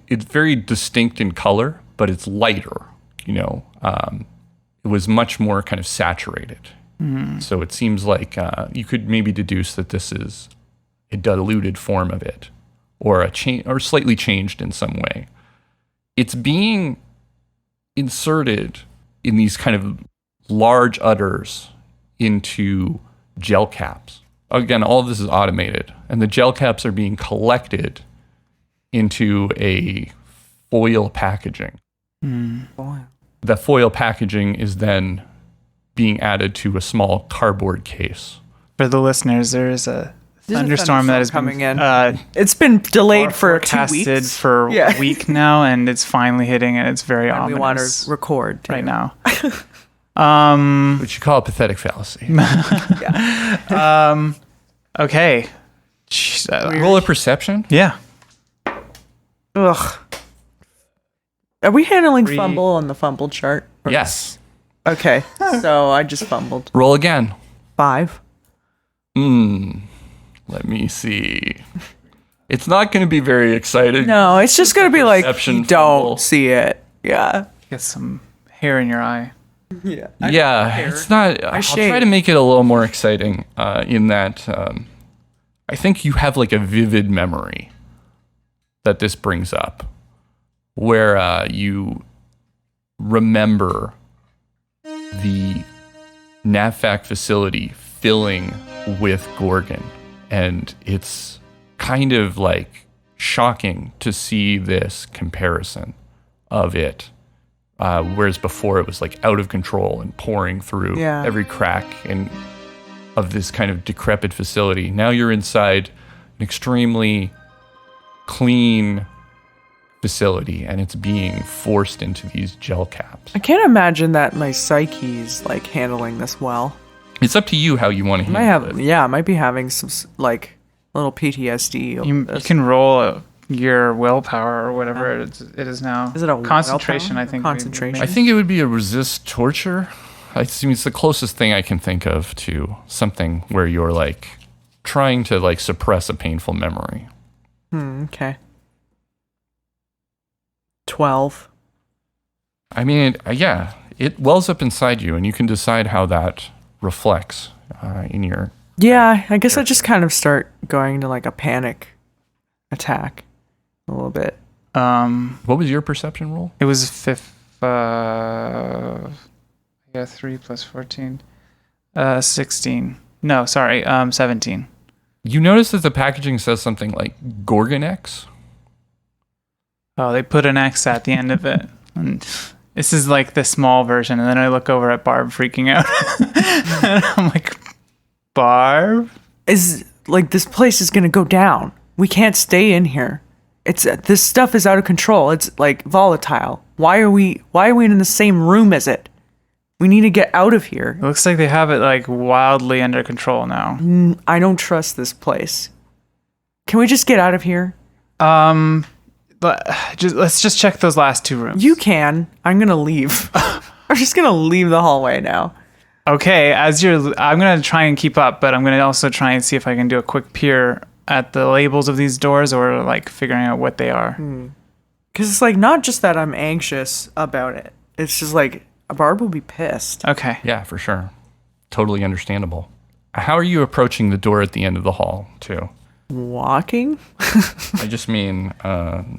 very distinct in color, but it's lighter. It was much more kind of saturated. So it seems like you could maybe deduce that this is a diluted form of it, or or slightly changed in some way. It's being inserted in these kind of large udders into gel caps. Again, all of this is automated, and the gel caps are being collected into a foil packaging. Boy. The foil packaging is then being added to a small cardboard case. For the listeners, there is a There's a thunderstorm that has coming been in. It's been delayed for 2 forecasted weeks. for Yeah. a week now, and it's finally hitting, and it's very We ominous want to record too. right now. Which you call a pathetic fallacy. Okay. Jeez, Roll a perception. yeah. Ugh. Are we handling 3. fumble on the fumble chart? Yes. Okay. So I just fumbled. Roll again. 5. Let me see. It's not going to be very exciting. No, it's just going to be like, Perception you don't fumble. see it. Yeah. Get some hair in your eye. Yeah. Yeah, it's not. I'll shave. try to make it a little more exciting in that I think you have like a vivid memory that this brings up, where you remember the NAVFAC facility filling with Gorgon, and it's kind of like shocking to see this comparison of it. Whereas before it was like out of control and pouring through Yeah. every crack of this kind of decrepit facility. Now you're inside an extremely clean facility, and it's being forced into these gel caps. I can't imagine that my psyche's like handling this well. It's up to you how you want to I handle have, it. yeah, I might be having some little PTSD. You can roll your willpower or whatever it is now. Is it a concentration? willpower? I think. Concentration. I think it would be a resist torture. I mean, it's the closest thing I can think of to something where you're like trying to like suppress a painful memory. Okay. 12. I mean, yeah, it wells up inside you, and you can decide how that reflects in your. Yeah, I guess I just kind of start going into like a panic attack a little bit. What was your perception roll? It was 3 plus 14. 16. No, sorry, 17. You notice that the packaging says something like Gorgon X. Oh, they put an X at the end of it. And this is like the small version, and then I look over at Barb freaking out. And I'm like, Barb? Is like this place is gonna go down. We can't stay in here. It's this stuff is out of control. It's like volatile. Why are we in the same room as it? We need to get out of here. It looks like they have it like wildly under control now. I don't trust this place. Can we just get out of here? But let's just check those last 2 rooms. You can. I'm gonna leave. I'm just gonna leave the hallway now. Okay, I'm gonna try and keep up, but I'm gonna also try and see if I can do a quick peer at the labels of these doors or like figuring out what they are? Because it's like not just that I'm anxious about it. It's just like Barb will be pissed. Okay. Yeah, for sure. Totally understandable. How are you approaching the door at the end of the hall, too? Walking? I just mean,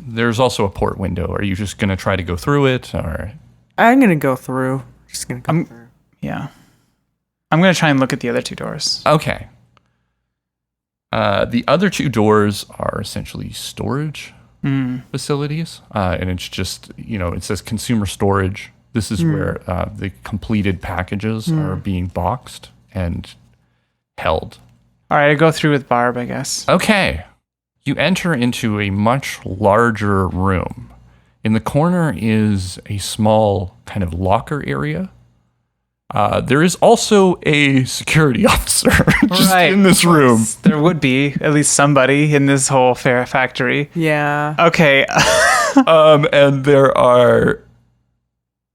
there's also a port window. Are you just going to try to go through it, or? I'm gonna go through. Just gonna go through. Yeah. I'm going to try and look at the other two doors. Okay. The other two doors are essentially storage facilities. And it's just, it says consumer storage. This is where the completed packages are being boxed and held. All right, I go through with Barb, I guess. Okay. You enter into a much larger room. In the corner is a small kind of locker area. There is also a security officer just in this room. There would be at least somebody in this whole fair factory. Yeah. Okay. And there are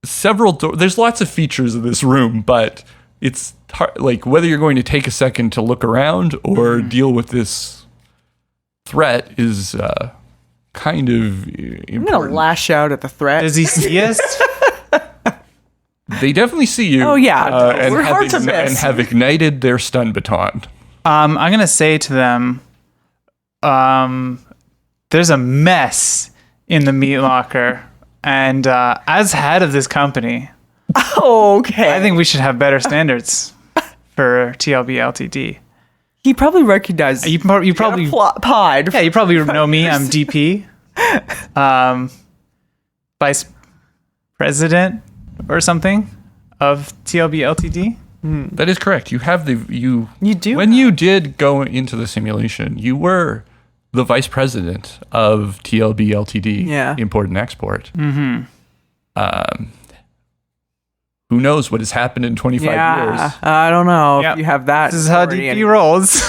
several doors. There's lots of features of this room, but it's hard, like whether you're going to take a second to look around or deal with this threat is kind of important. I'm gonna lash out at the threat. Does he see us? They definitely see you. Oh, yeah. And We're hard to miss. and have ignited their stun baton. I'm going to say to them, there's a mess in the meat locker. And as head of this company, Okay. I think we should have better standards for TLB Ltd. He probably recognized You probably pod. Yeah, you probably know me. I'm DP, vice president or something of TLB Ltd. That is correct. You have you do when you did go into the simulation, you were the vice president of TLB Ltd. Yeah. Import and Export. Who knows what has happened in 25 years? I don't know Yep. if you have that. This is how authority DP rolls.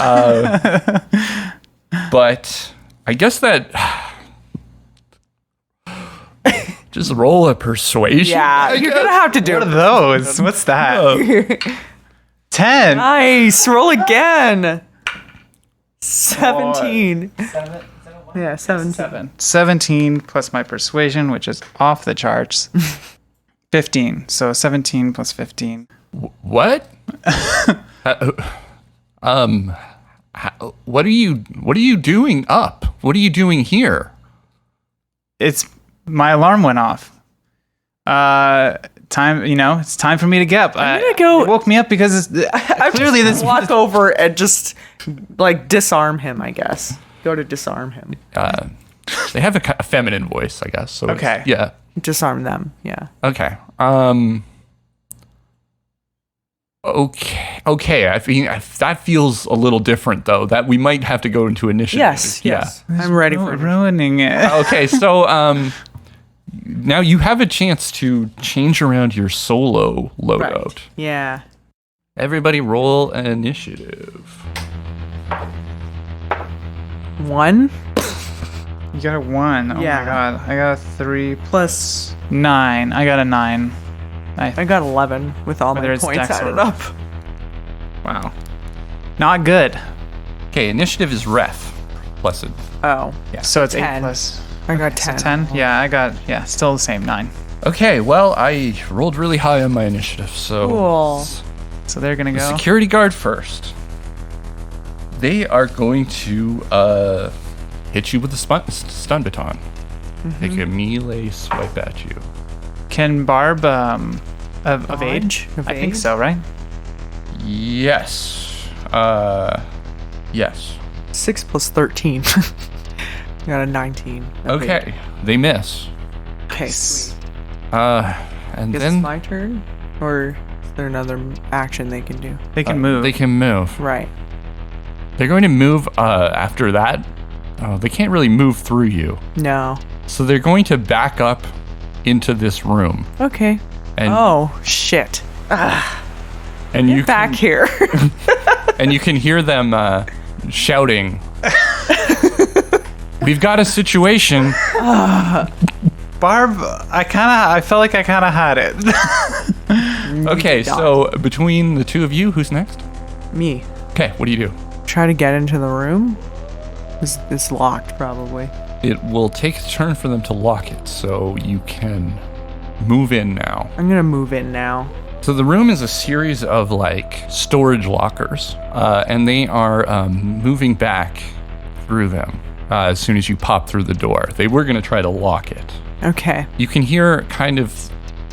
But I guess that just roll a persuasion. Yeah, you're gonna have to do What are it. those? What's that? 10. Nice. Roll again. 17. Yeah, 17. 17 plus my persuasion, which is off the charts. 15. So 17 plus 15. What? What are you doing up? What are you doing here? It's my alarm went off. It's time for me to get up. I'm gonna go. It woke me up because I clearly this walk over and just like disarm him. I guess go to disarm him. They have a feminine voice, I guess. So Okay. Yeah. Disarm them. Yeah. Okay. Okay. I mean, that feels a little different, though. That we might have to go into initiative. Yes. Yeah. I'm ready for it. ruining it. Okay. So, now you have a chance to change around your solo loadout. Right. Yeah. Everybody, roll an initiative. 1 You got a 1. Oh Yeah. my god. I got a 3 plus 9. I got a 9. I got 11 with all Whether my it's points dex or- added up. Wow. Not good. Okay. Initiative is ref plus it. Oh, So it's 8 10. plus. I got So 10. 10? Yeah, I got, still the same 9. Okay. Well, I rolled really high on my initiative, so. Cool. So they're going to The go. security guard first. They are going to hit you with a stun baton. Take a melee swipe at you. Can Barb evade? Dodge? I think Evade? so, right? Yes. Yes. 6 plus 13. Got a 19. Okay. They miss. Okay. Sweet. And Is then it my turn? Or is there another action they can do? They can move. they can move. Right. They're going to move after that. They can't really move through you. No. So they're going to back up into this room. Okay. And Oh, shit. and you Back can, here. and you can hear them shouting. We've got a situation. Barb, I felt like I kind of had it. Okay, so between the two of you, who's next? Me. Okay, what do you do? Try to get into the room. It's locked, probably. It will take a turn for them to lock it, so you can move in now. I'm gonna move in now. So the room is a series of storage lockers, and they are moving back through them as soon as you pop through the door. They were going to try to lock it. Okay. You can hear kind of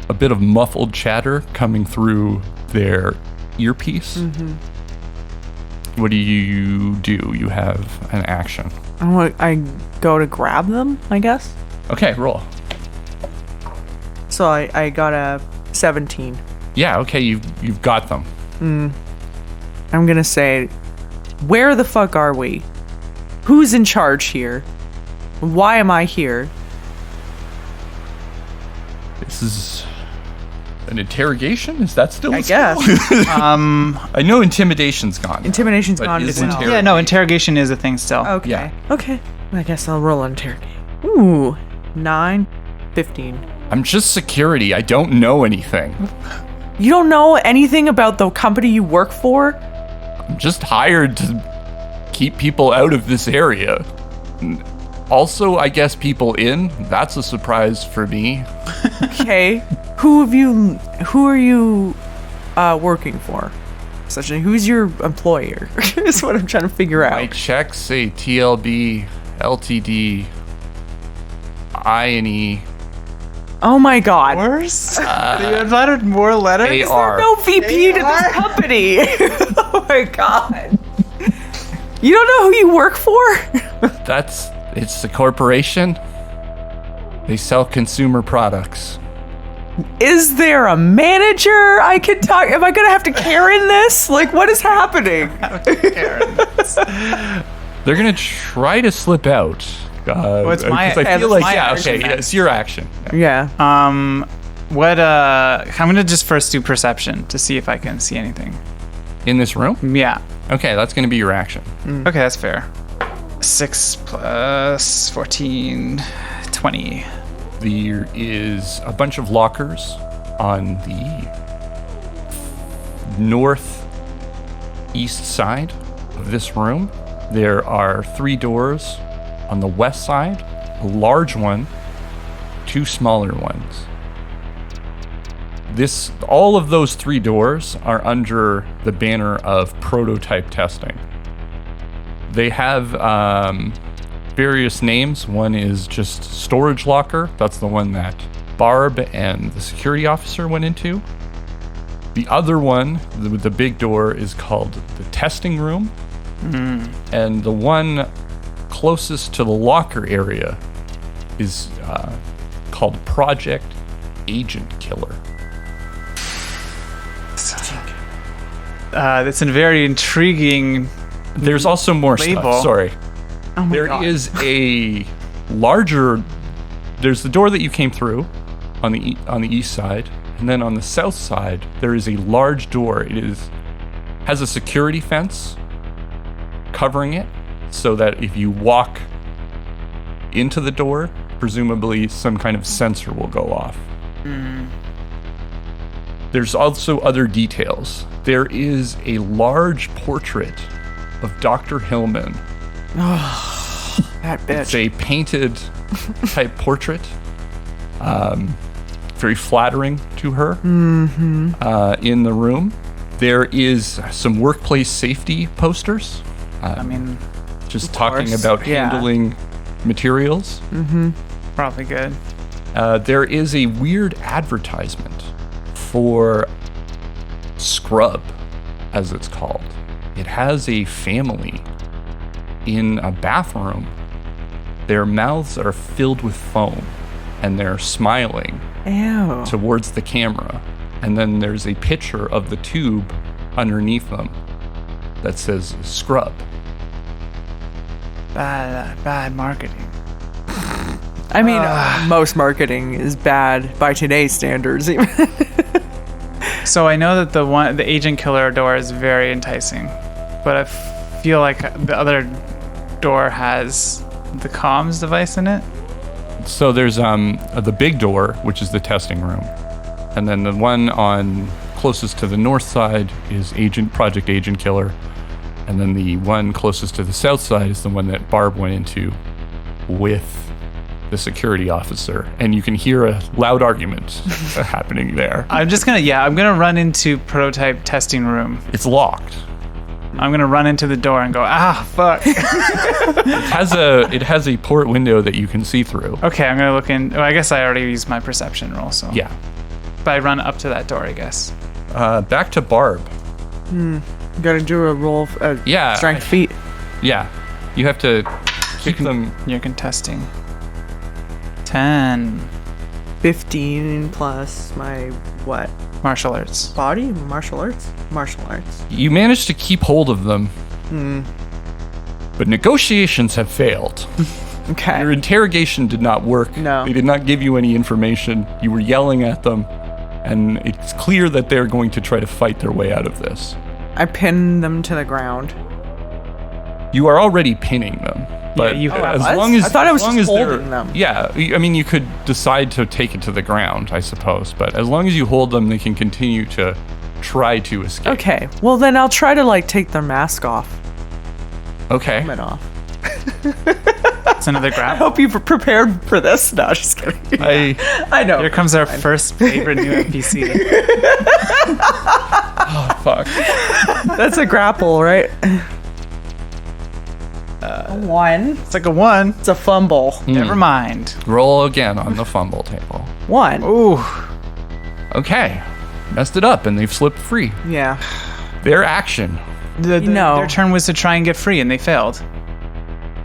a bit of muffled chatter coming through their earpiece. Mm-hmm. What do? You have an action. I go to grab them, I guess. Okay, roll. So I got a 17. Yeah, okay, you've got them. I'm gonna say, where the fuck are we? Who's in charge here? Why am I here? This is an interrogation? Is that still? I guess. I know intimidation's gone. Intimidation's gone. Yeah, no, interrogation is a thing still. Okay. Yeah. Okay. I guess I'll roll interrogate. Ooh, 9, 15. I'm just security. I don't know anything. You don't know anything about the company you work for? I'm just hired to keep people out of this area. Also, I guess people in. That's a surprise for me. Okay. Who are you working for? Essentially, who's your employer? Is what I'm trying to figure out. My checks say TLB, LTD, I&E. Oh my god. Worse? You added more letters? AR. No VP to this company. Oh my god. You don't know who you work for? It's a corporation. They sell consumer products. Is there a manager I could talk? Am I gonna have to Karen this? Like, what is happening? They're gonna try to slip out. What's my? I feel my like action then. it's your action. Yeah. I'm gonna just first do perception to see if I can see anything. In this room? Yeah. Okay, that's gonna be your action. Okay, that's fair. 6 plus 14, 20. There is a bunch of lockers on the northeast side of this room. There are 3 doors on the west side, a large one, 2 smaller ones. All of those 3 doors are under the banner of prototype testing. They have various names. One is just storage locker. That's the one that Barb and the security officer went into. The other one, the big door, is called the testing room. And the one closest to the locker area is called Project Agent Killer. That's a very intriguing. There's also more label. stuff. Sorry. Oh my There god. is a larger. There's the door that you came through on the east side, and then on the south side there is a large door. Has a security fence covering it, so that if you walk into the door, presumably some kind of sensor will go off. There's also other details. There is a large portrait of Dr. Hillman. That bitch. It's a painted type portrait. Very flattering to her. In the room. There is some workplace safety posters. Just talking course, about yeah. handling materials. Probably good. There is a weird advertisement for Scrub, as it's called. It has a family in a bathroom. Their mouths are filled with foam, and they're smiling Ew. towards the camera. And then there's a picture of the tube underneath them that says Scrub. Bad marketing. I mean, most marketing is bad by today's standards. Even. So I know that the Agent Killer door is very enticing, but I feel like the other door has the comms device in it. So there's the big door, which is the testing room. And then the one on closest to the north side is Project Agent Killer. And then the one closest to the south side is the one that Barb went into with the security officer. And you can hear a loud argument happening there. I'm gonna run into prototype testing room. It's locked. I'm gonna run into the door and go, fuck. It has a port window that you can see through. Okay, I'm gonna look in. Well, I guess I already used my perception roll, so. Yeah. But I run up to that door, I guess. Back to Barb. Gotta do a roll of strength feat. Yeah. You have to keep them. You're contesting. 10. 15 plus my what? Martial arts. Body? Martial arts? Martial arts. You managed to keep hold of them. But negotiations have failed. Okay. Your interrogation did not work. No. They did not give you any information. You were yelling at them. And it's clear that they're going to try to fight their way out of this. I pin them to the ground. You are already pinning them. But you have. as long as I thought I was as long just as they're- holding them. Yeah, I mean, you could decide to take it to the ground, I suppose. But as long as you hold them, they can continue to try to escape. Okay. Well, then I'll try to like take their mask off. Okay. Helmet off. It's another I grab. hope you prepared for this. No, just kidding. I know. Here comes our first favorite new NPC. Oh, fuck. That's a grapple, right? A 1. It's like a 1. It's a fumble. Never mind. Roll again on the fumble table. 1. Ooh. Okay. Messed it up and they've slipped free. Yeah. Their action. Their turn was to try and get free, and they failed.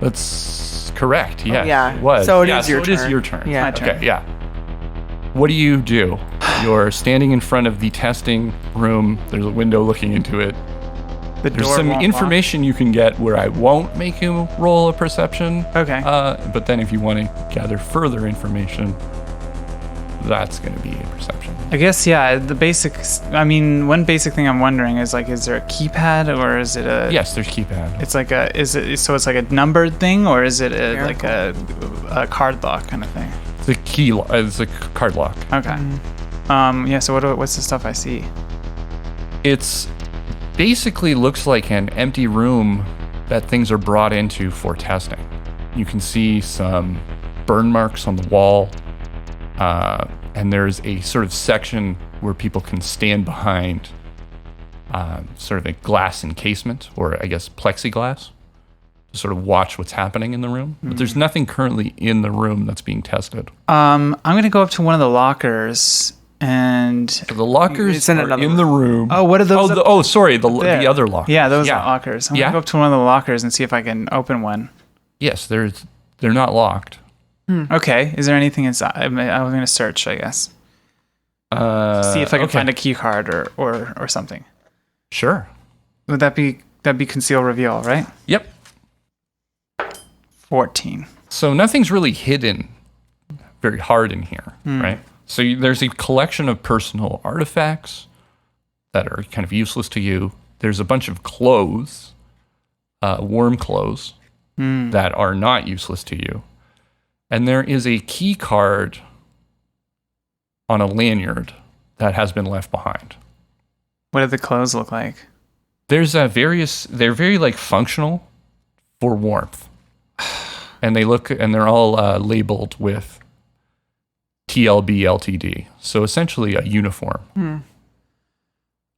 That's correct. Yes, yeah. It was. So it is your It is turn. your turn. Yeah. My turn. Okay, yeah. What do you do? You're standing in front of the testing room. There's a window looking into it. The There's door some won't information you can get where I won't make you roll a perception. Okay. But then if you want to gather further information, that's going to be a perception. I guess, yeah, the basics. I mean, one basic thing I'm wondering is, like, is there a keypad or is it a... Yes, there's keypad. It's like a... Is it... So it's like a numbered thing, or is it like a card lock kind of thing? It's a key. It's a card lock. Okay. Yeah, so what's the stuff I see? It's basically looks like an empty room that things are brought into for testing. You can see some burn marks on the wall, and there's a sort of section where people can stand behind sort of a glass encasement, or I guess plexiglass, to sort of watch what's happening in the room. But there's nothing currently in the room that's being tested. I'm going to go up to one of the lockers and... So the lockers It's in are another in the room. Oh, what are those? Sorry, the there? other lockers. Yeah, those are lockers. I'm going Yeah? to go up to one of the lockers and see if I can open one. Yes, they're not locked. Okay. Is there anything inside? I'm going to search, I guess. See if I can find a key card or something. Sure. Would that'd be conceal reveal, right? Yep. 14. So nothing's really hidden very hard in here, right? So there's a collection of personal artifacts that are kind of useless to you. There's a bunch of clothes, warm clothes, that are not useless to you. And there is a key card on a lanyard that has been left behind. What do the clothes look like? There's they're very like functional for warmth. And they're all labeled with TLB LTD. So essentially a uniform.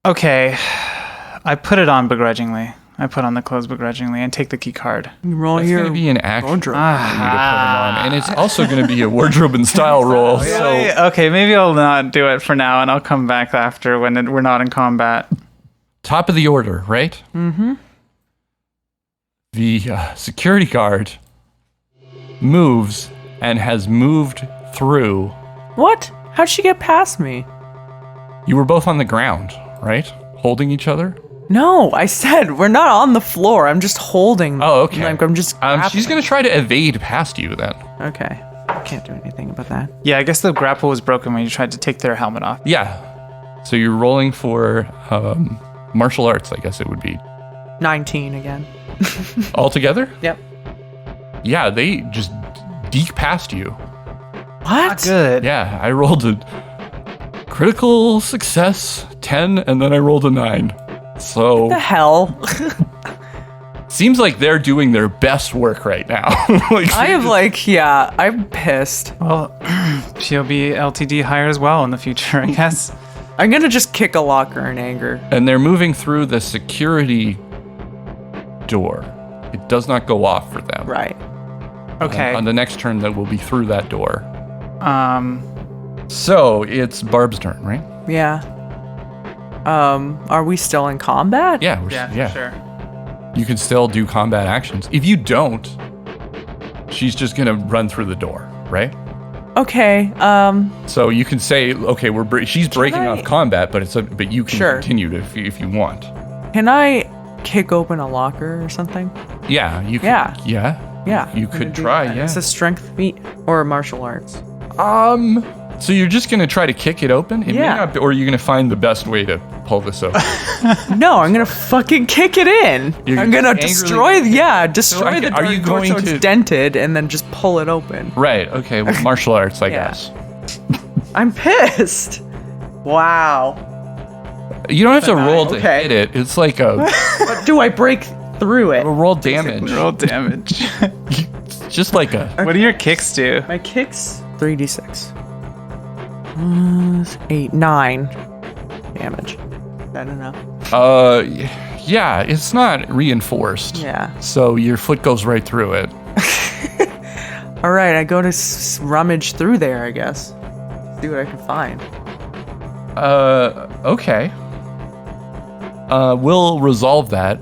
Okay. I put it on begrudgingly. I put on the clothes begrudgingly and take the key card. You roll It's your going to be an action wardrobe. for you to put them on. And it's also going to be a wardrobe and style roll. So Okay, maybe I'll not do it for now, and I'll come back after when we're not in combat. top of the order, right? Mm-hmm. The security guard moves and has moved through. What? How'd she get past me? You were both on the ground, right? Holding each other? No, I said we're not on the floor. I'm just holding. Oh, okay. Like I'm just. She's going to try to evade past you then. Okay. I can't do anything about that. Yeah, I guess the grapple was broken when you tried to take their helmet off. Yeah. So you're rolling for martial arts, I guess it would be. 19 again. All together? Yep. Yeah, they just deke past you. What? Good. Yeah, I rolled a critical success, 10, and then I rolled a 9. So The hell? Seems like they're doing their best work right now. I'm pissed. Well, she'll be LTD higher as well in the future, I guess. I'm gonna just kick a locker in anger. And they're moving through the security door. It does not go off for them. Right. Okay. On the next turn, that will be through that door. So it's Barb's turn, right? Yeah. Are we still in combat? Yeah. Yeah, sure. You can still do combat actions. If you don't, she's just gonna run through the door, right? Okay. So you can say, okay, she's breaking off combat, but but you can continue if you want. Can I kick open a locker or something? Yeah, you can. Yeah. You could try. Yeah. It's a strength feat or martial arts. So you're just gonna try to kick it open? It may not be, or you're gonna find the best way to pull this open. No, I'm gonna fucking kick it in. I'm gonna destroy the door. Are you going to dented and then just pull it open? Right. Okay. Well, martial arts, I guess. I'm pissed. Wow. You don't have to roll to hit it. It's like a. But do I break through it? Roll damage. Roll damage. Just like a. What do your kicks do? My kicks 3d6. 8, 9 damage. Is that enough? Yeah, it's not reinforced. Yeah. So your foot goes right through it. All right, I go to rummage through there, I guess. See what I can find. Okay. We'll resolve that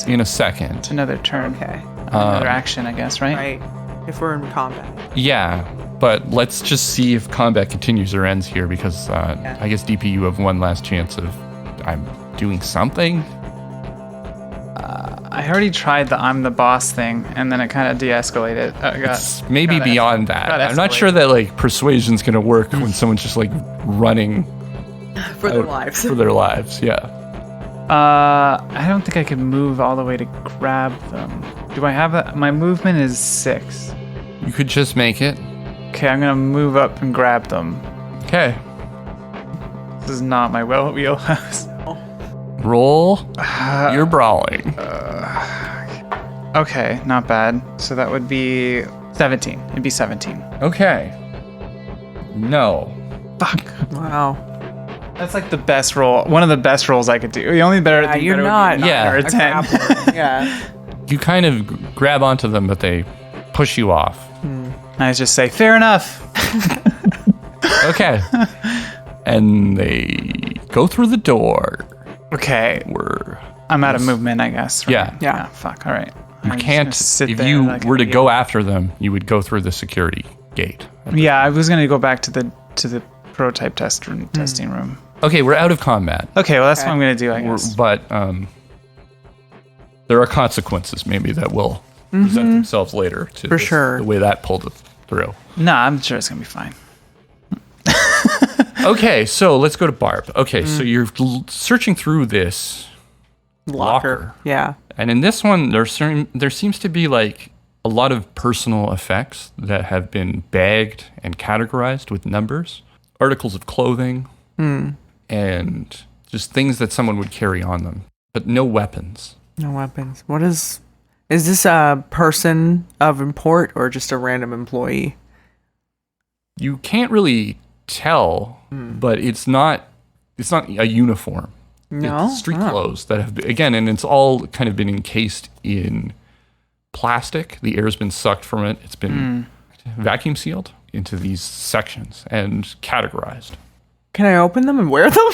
in a second. It's another turn. Okay. Another action, I guess, right? Right. If we're in combat. Yeah, but let's just see if combat continues or ends here, because I guess DP, you have one last chance of I'm doing something. I already tried the I'm the boss thing, and then it kind of de-escalated. It's maybe beyond that. I'm not sure that like persuasion's gonna work when someone's just like running for their lives. For their lives, yeah. I don't think I can move all the way to grab them. Do I have my movement is 6. You could just make it. Okay, I'm gonna move up and grab them. Okay. This is not my wheelhouse. Roll your brawling. Okay, not bad. So that would be 17. It'd be 17. Okay. No. Fuck. Wow. That's like the best roll. One of the best rolls I could do. The only better. You're better not. Would be 9 or a 10. Yeah. You kind of grab onto them, but they push you off. I just say, fair enough. Okay. And they go through the door. Okay. I'm out of movement, I guess. Right? Yeah. Fuck. All right. You can't. If you were to go after them, you would go through the security gate. Yeah, I was gonna go back to the prototype testing room. Okay, we're out of combat. Okay, well that's what I'm gonna do, I guess. But there are consequences maybe that will present themselves later to the way that pulled it through. Nah, I'm sure it's gonna be fine. Okay, so let's go to Barb. Okay, so you're searching through this locker. Yeah. And in this one, there seems to be like a lot of personal effects that have been bagged and categorized with numbers, articles of clothing, and just things that someone would carry on them, but no weapons. No weapons. What is this a person of import or just a random employee? You can't really tell, but it's not a uniform. No? It's street clothes that have been, again, and it's all kind of been encased in plastic. The air's been sucked from it. It's been vacuum sealed into these sections and categorized. Can I open them and wear them?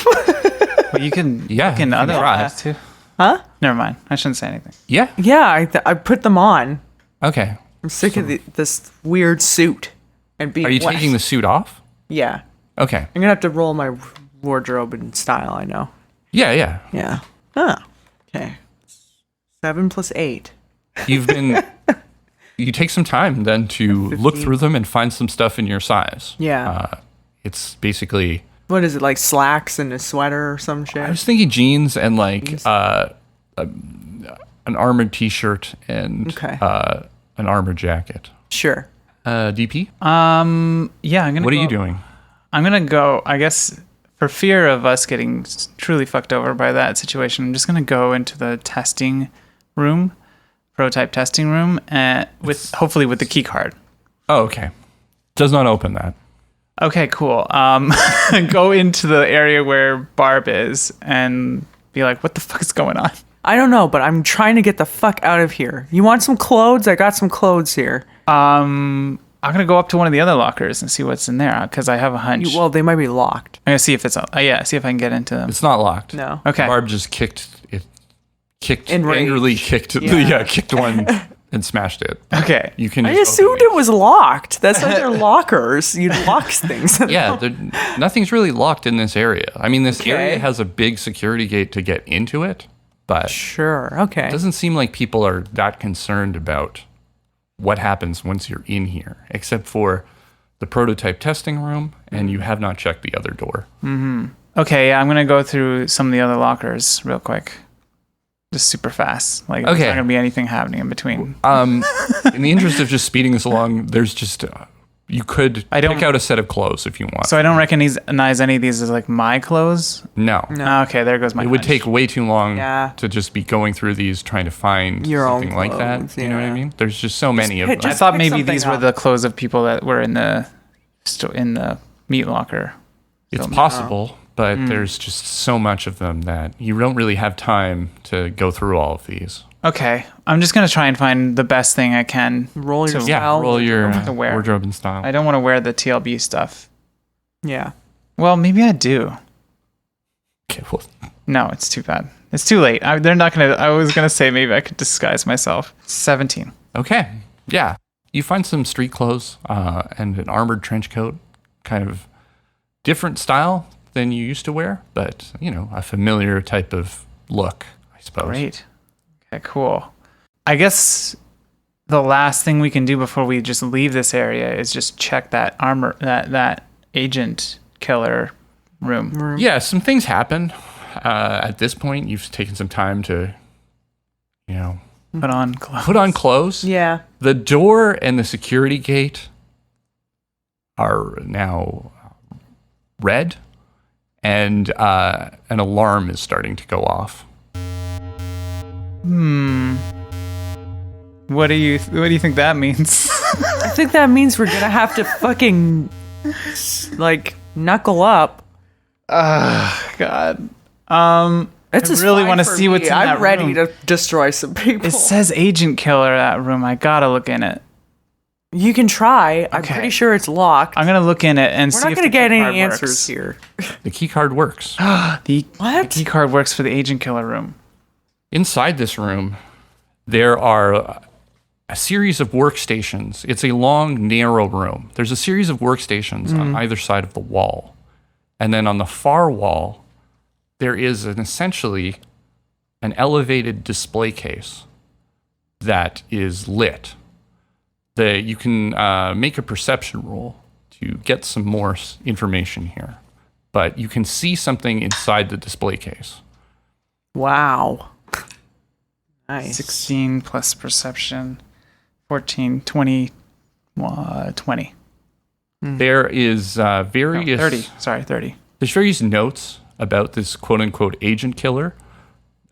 But you can. Yeah, You can you other try. ways too. Huh? Never mind. I shouldn't say anything. Yeah. Yeah, I put them on. Okay. I'm sick of this weird suit and being Are you wet. taking the suit off? Yeah. Okay. I'm gonna have to roll my wardrobe in style, I know. Yeah. Yeah. Okay. 7 + 8. You've been. You take some time then to look through them and find some stuff in your size. Yeah. It's basically. What is it, like slacks and a sweater or some shit? I was thinking jeans and like an armored t-shirt and an armored jacket. Sure. DP? Yeah, I'm gonna. What are you doing? I'm gonna go. I guess for fear of us getting truly fucked over by that situation, I'm just going to go into the testing room, prototype testing room, hopefully with the key card. Oh, okay. Does not open that. Okay, cool. Go into the area where Barb is and be like, what the fuck is going on? I don't know, but I'm trying to get the fuck out of here. You want some clothes? I got some clothes here. I'm going to go up to one of the other lockers and see what's in there because I have a hunch. Well, they might be locked. I'm going to see if it's see if I can get into them. It's not locked. No. Okay. Barb just kicked Enraged. angrily kicked one and smashed it. Okay. You can. I assumed it was locked. That's like their lockers. You'd lock things. Yeah, nothing's really locked in this area. I mean, this Okay. area has a big security gate to get into it, but Sure. Okay. it doesn't seem like people are that concerned about what happens once you're in here, except for the prototype testing room, and you have not checked the other door. Okay, yeah, I'm going to go through some of the other lockers real quick. Just super fast. Like, there's Okay. not going to be anything happening in between. In the interest of just speeding this along, there's just you could pick out a set of clothes if you want. So I don't recognize any of these as like my clothes? No. Okay, there goes my It would hunch. take way too long Yeah. to just be going through these trying to find Your own something like clothes, that. You know what I yeah. mean? There's just so many of them. I just thought pick maybe something these were up. the clothes of people that were in the meat locker. It's possible, but there's just so much of them that you don't really have time to go through all of these. Okay, I'm just going to try and find the best thing I can. Roll your to- Yeah, style. roll your to wear. wardrobe and style. I don't want to wear the TLB stuff. Yeah. Well, maybe I do. Okay, well, No, it's too bad. It's too late. They're not going to... I was going to say maybe I could disguise myself. 17. okay, yeah. You find some street clothes and an armored trench coat, kind of different style than you used to wear, but, a familiar type of look, I suppose. Great. Okay, cool. I guess the last thing we can do before we just leave this area is just check that that agent killer room. Yeah, some things happen. At this point, you've taken some time to, Put on clothes. put on clothes. Yeah. The door and the security gate are now red, and an alarm is starting to go off. What do you think that means? I think that means we're gonna have to fucking knuckle up. God. It's I really want to see what's in that I'm ready room. to destroy some people. It says agent killer that room. I gotta look in it. You can try. I'm Okay. pretty sure it's locked. I'm gonna look in it and We're see not if gonna the get key any card answers works. here. The key card works. The What? key card works for the agent killer room. Inside this room, there are a series of workstations. It's a long, narrow room. There's a series of workstations on either side of the wall. And then on the far wall, there is essentially an elevated display case that is lit. You can make a perception roll to get some more information here. But you can see something inside the display case. Wow. Nice. 16 plus perception. 14, 20, 20. There is No, various 30. Sorry, 30. There's various notes about this quote-unquote agent killer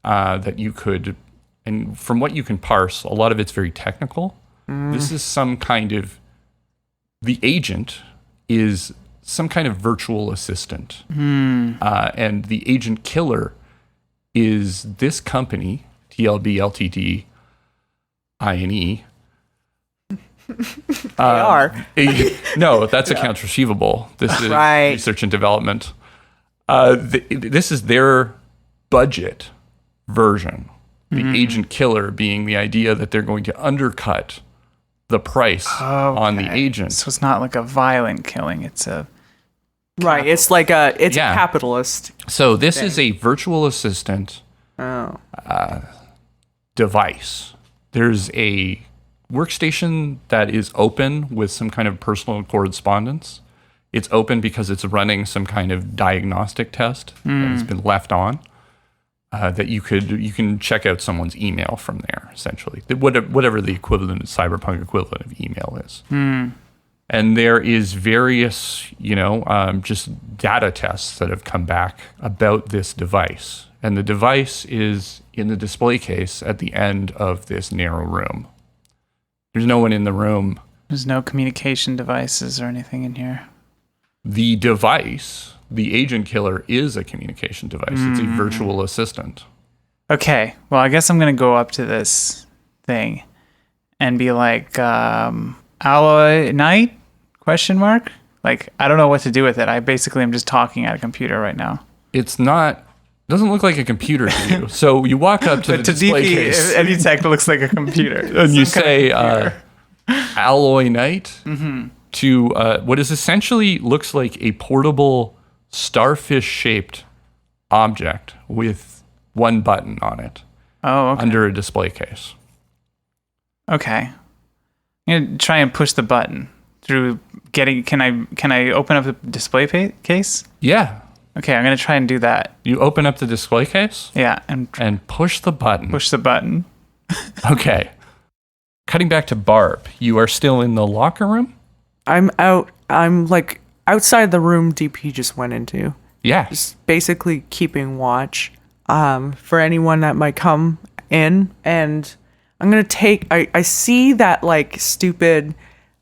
that you could, and from what you can parse, a lot of it's very technical. This is some kind of, the agent is some kind of virtual assistant. And the agent killer is this company, TLB Ltd. INE. They are. No, that's accounts receivable. This is Right. research and development. This is their budget version. The agent killer being the idea that they're going to undercut the price on the agent. So it's not like a violent killing. It's a... Right. It's like a Yeah. capitalist. So this is a virtual assistant Oh. device. There's a workstation that is open with some kind of personal correspondence. It's open because it's running some kind of diagnostic test that has been left on. That you can check out someone's email from there, essentially. Whatever the equivalent, Cyberpunk equivalent of email is. And And there is various, just data tests that have come back about this device. And the device is in the display case at the end of this narrow room. There's no one in the room. There's no communication devices or anything in here. The device, the agent killer, is a communication device. It's a virtual assistant. Okay, well, I guess I'm going to go up to this thing and be like, alloy night? Question mark? Like, I don't know what to do with it. I basically am just talking at a computer right now. It's not, doesn't look like a computer to you. So you walk up to the display DP, case. any tech looks like a computer. And you say, alloy night to what is essentially looks like a portable starfish-shaped object with one button on it. Oh, okay. Under a display case. Okay. I'm going to try and push the button through getting... Can I open up the display case? Yeah. Okay, I'm going to try and do that. You open up the display case? Yeah. And push the button. Push the button. Okay. Cutting back to Barb. You are still in the locker room? I'm out. I'm like outside the room DP just went into. Yeah. Just basically keeping watch for anyone that might come in. And I'm going to take... I see that like stupid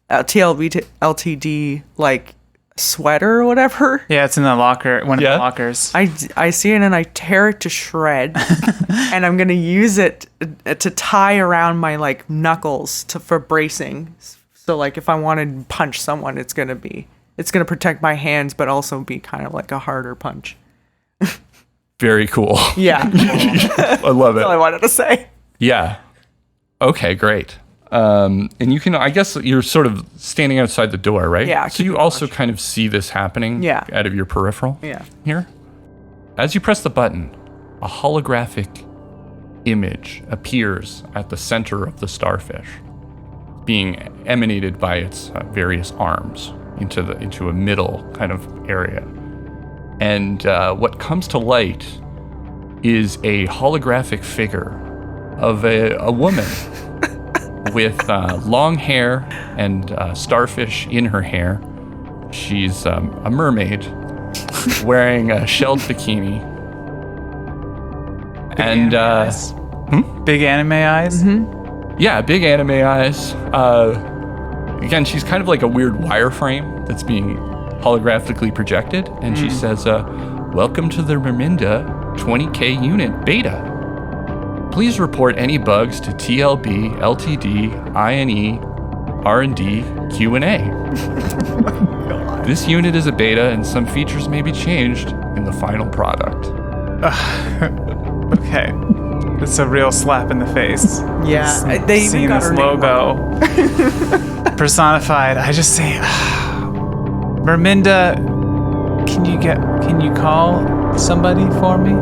LTD like sweater or whatever. Yeah, it's in the locker, one of the lockers. I see it and I tear it to shred. And I'm going to use it to tie around my like knuckles for bracing. So like if I want to punch someone, it's going to protect my hands, but also be kind of like a harder punch. Very cool. Yeah. I love it. That's all I wanted to say. Yeah. Okay, great. And you can, I guess you're sort of standing outside the door, right? Yeah. So you also kind of see this happening out of your peripheral here. As you press the button, a holographic image appears at the center of the starfish, being emanated by its various arms into a middle kind of area. And what comes to light is a holographic figure of a woman with long hair and starfish in her hair. She's a mermaid wearing a shelled bikini. Big anime eyes? Mm-hmm. Yeah, big anime eyes. Again, she's kind of like a weird wireframe that's being holographically projected. And she says, welcome to the Merminda 20K unit beta. Please report any bugs to TLB, LTD, INE, R&D, Q&A. This unit is a beta and some features may be changed in the final product. Okay. It's a real slap in the face. Yeah. They even seeing got this her logo personified. I just say, Merminda, can you call somebody for me?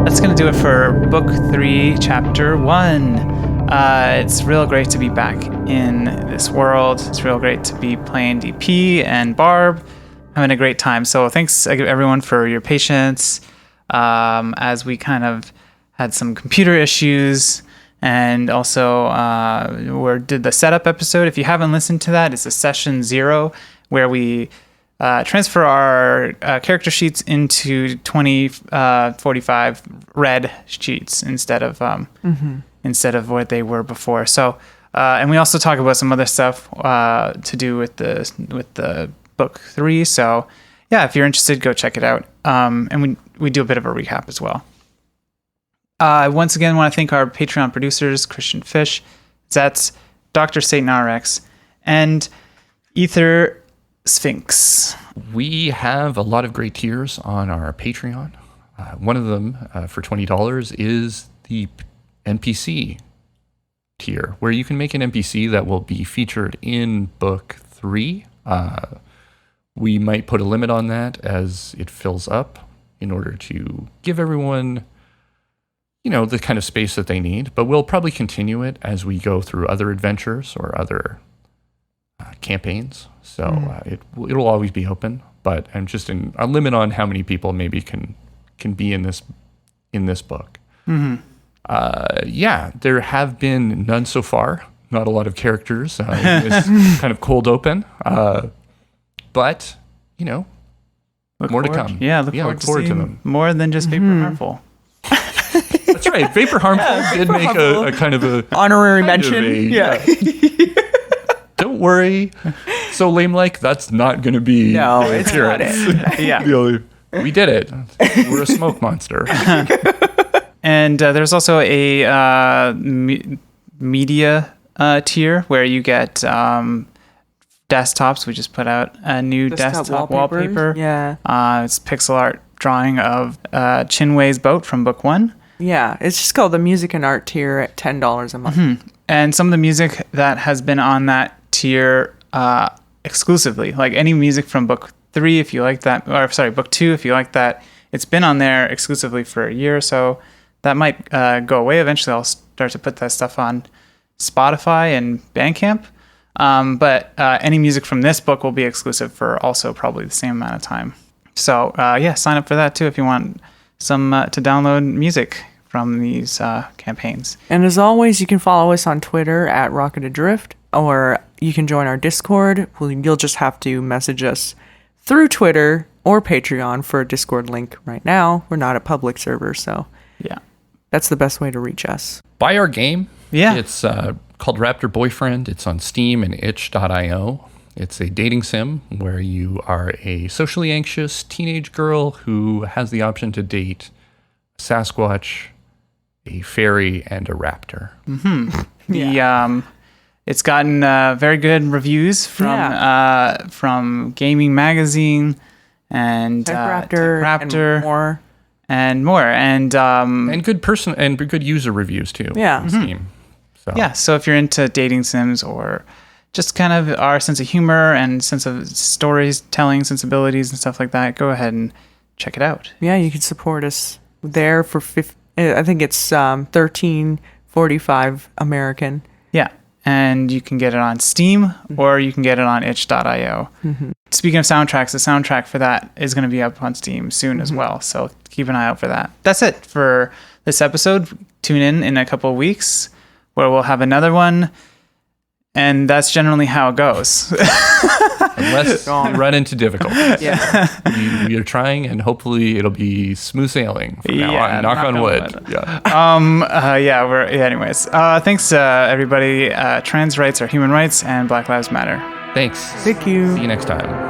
That's going to do it for Book 3, Chapter 1. It's real great to be back in this world. It's real great to be playing DP and Barb, having a great time. So thanks everyone for your patience as we kind of had some computer issues and also we did the setup episode. If you haven't listened to that, it's a session 0 where we transfer our character sheets into 2045 red sheets instead of what they were before. So, and we also talk about some other stuff to do with the book 3. So, yeah, if you're interested, go check it out. And we do a bit of a recap as well. Once again, want to thank our Patreon producers, Christian Fish, Zetz, Dr. Satan RX, and Ether Sphinx. We have a lot of great tiers on our Patreon. One of them for $20 is the NPC tier, where you can make an NPC that will be featured in book 3. We might put a limit on that as it fills up in order to give everyone, the kind of space that they need. But we'll probably continue it as we go through other adventures or other campaigns. So it'll always be open. But I'm just in a limit on how many people maybe can be in this book. There have been none so far. Not a lot of characters in this kind of cold open. But more to come. Yeah, look forward to them. More than just Vapor Harmful. That's right. Vapor Harmful did make a kind of a honorary mention. Don't worry. So lame like that's not going to be. No, it's not it. Yeah, we did it. We're a smoke monster. And there's also a media tier where you get desktops. We just put out a new desktop wallpaper. Yeah. It's pixel art drawing of Chinwei's boat from book 1. Yeah, it's just called the music and art tier at $10 a month. And some of the music that has been on that tier exclusively, like any music from book 3, if you like that, or sorry, book 2, if you like that, it's been on there exclusively for a year or so. That might go away eventually. I'll start to put that stuff on Spotify and Bandcamp. But any music from this book will be exclusive for also probably the same amount of time. So sign up for that too if you want some to download music from these campaigns. And as always, you can follow us on Twitter at Rocket Adrift, or you can join our Discord. You'll just have to message us through Twitter or Patreon for a Discord link right now. We're not a public server, so yeah, that's the best way to reach us. Buy our game. Yeah. It's called Raptor Boyfriend. It's on Steam and itch.io. It's a dating sim where you are a socially anxious teenage girl who has the option to date a Sasquatch, a fairy, and a raptor. It's gotten very good reviews from Gaming Magazine and Raptor and more, and good person and good user reviews too. Yeah. On Steam. So. Yeah, so if you're into dating sims or just kind of our sense of humor and sense of storytelling sensibilities and stuff like that, go ahead and check it out. Yeah, you can support us there for I think it's $13.45 American. Yeah, and you can get it on Steam or you can get it on itch.io. Speaking of soundtracks, the soundtrack for that is going to be up on Steam soon as well, so keep an eye out for that. That's it for this episode. Tune in a couple of weeks where we'll have another one, and that's generally how it goes. Unless we run into difficulties. Yeah. We are trying, and hopefully it'll be smooth sailing from now on. Knock on wood. Yeah. Anyways, thanks everybody. Trans rights are human rights, and Black Lives Matter. Thanks. Thank you. See you next time.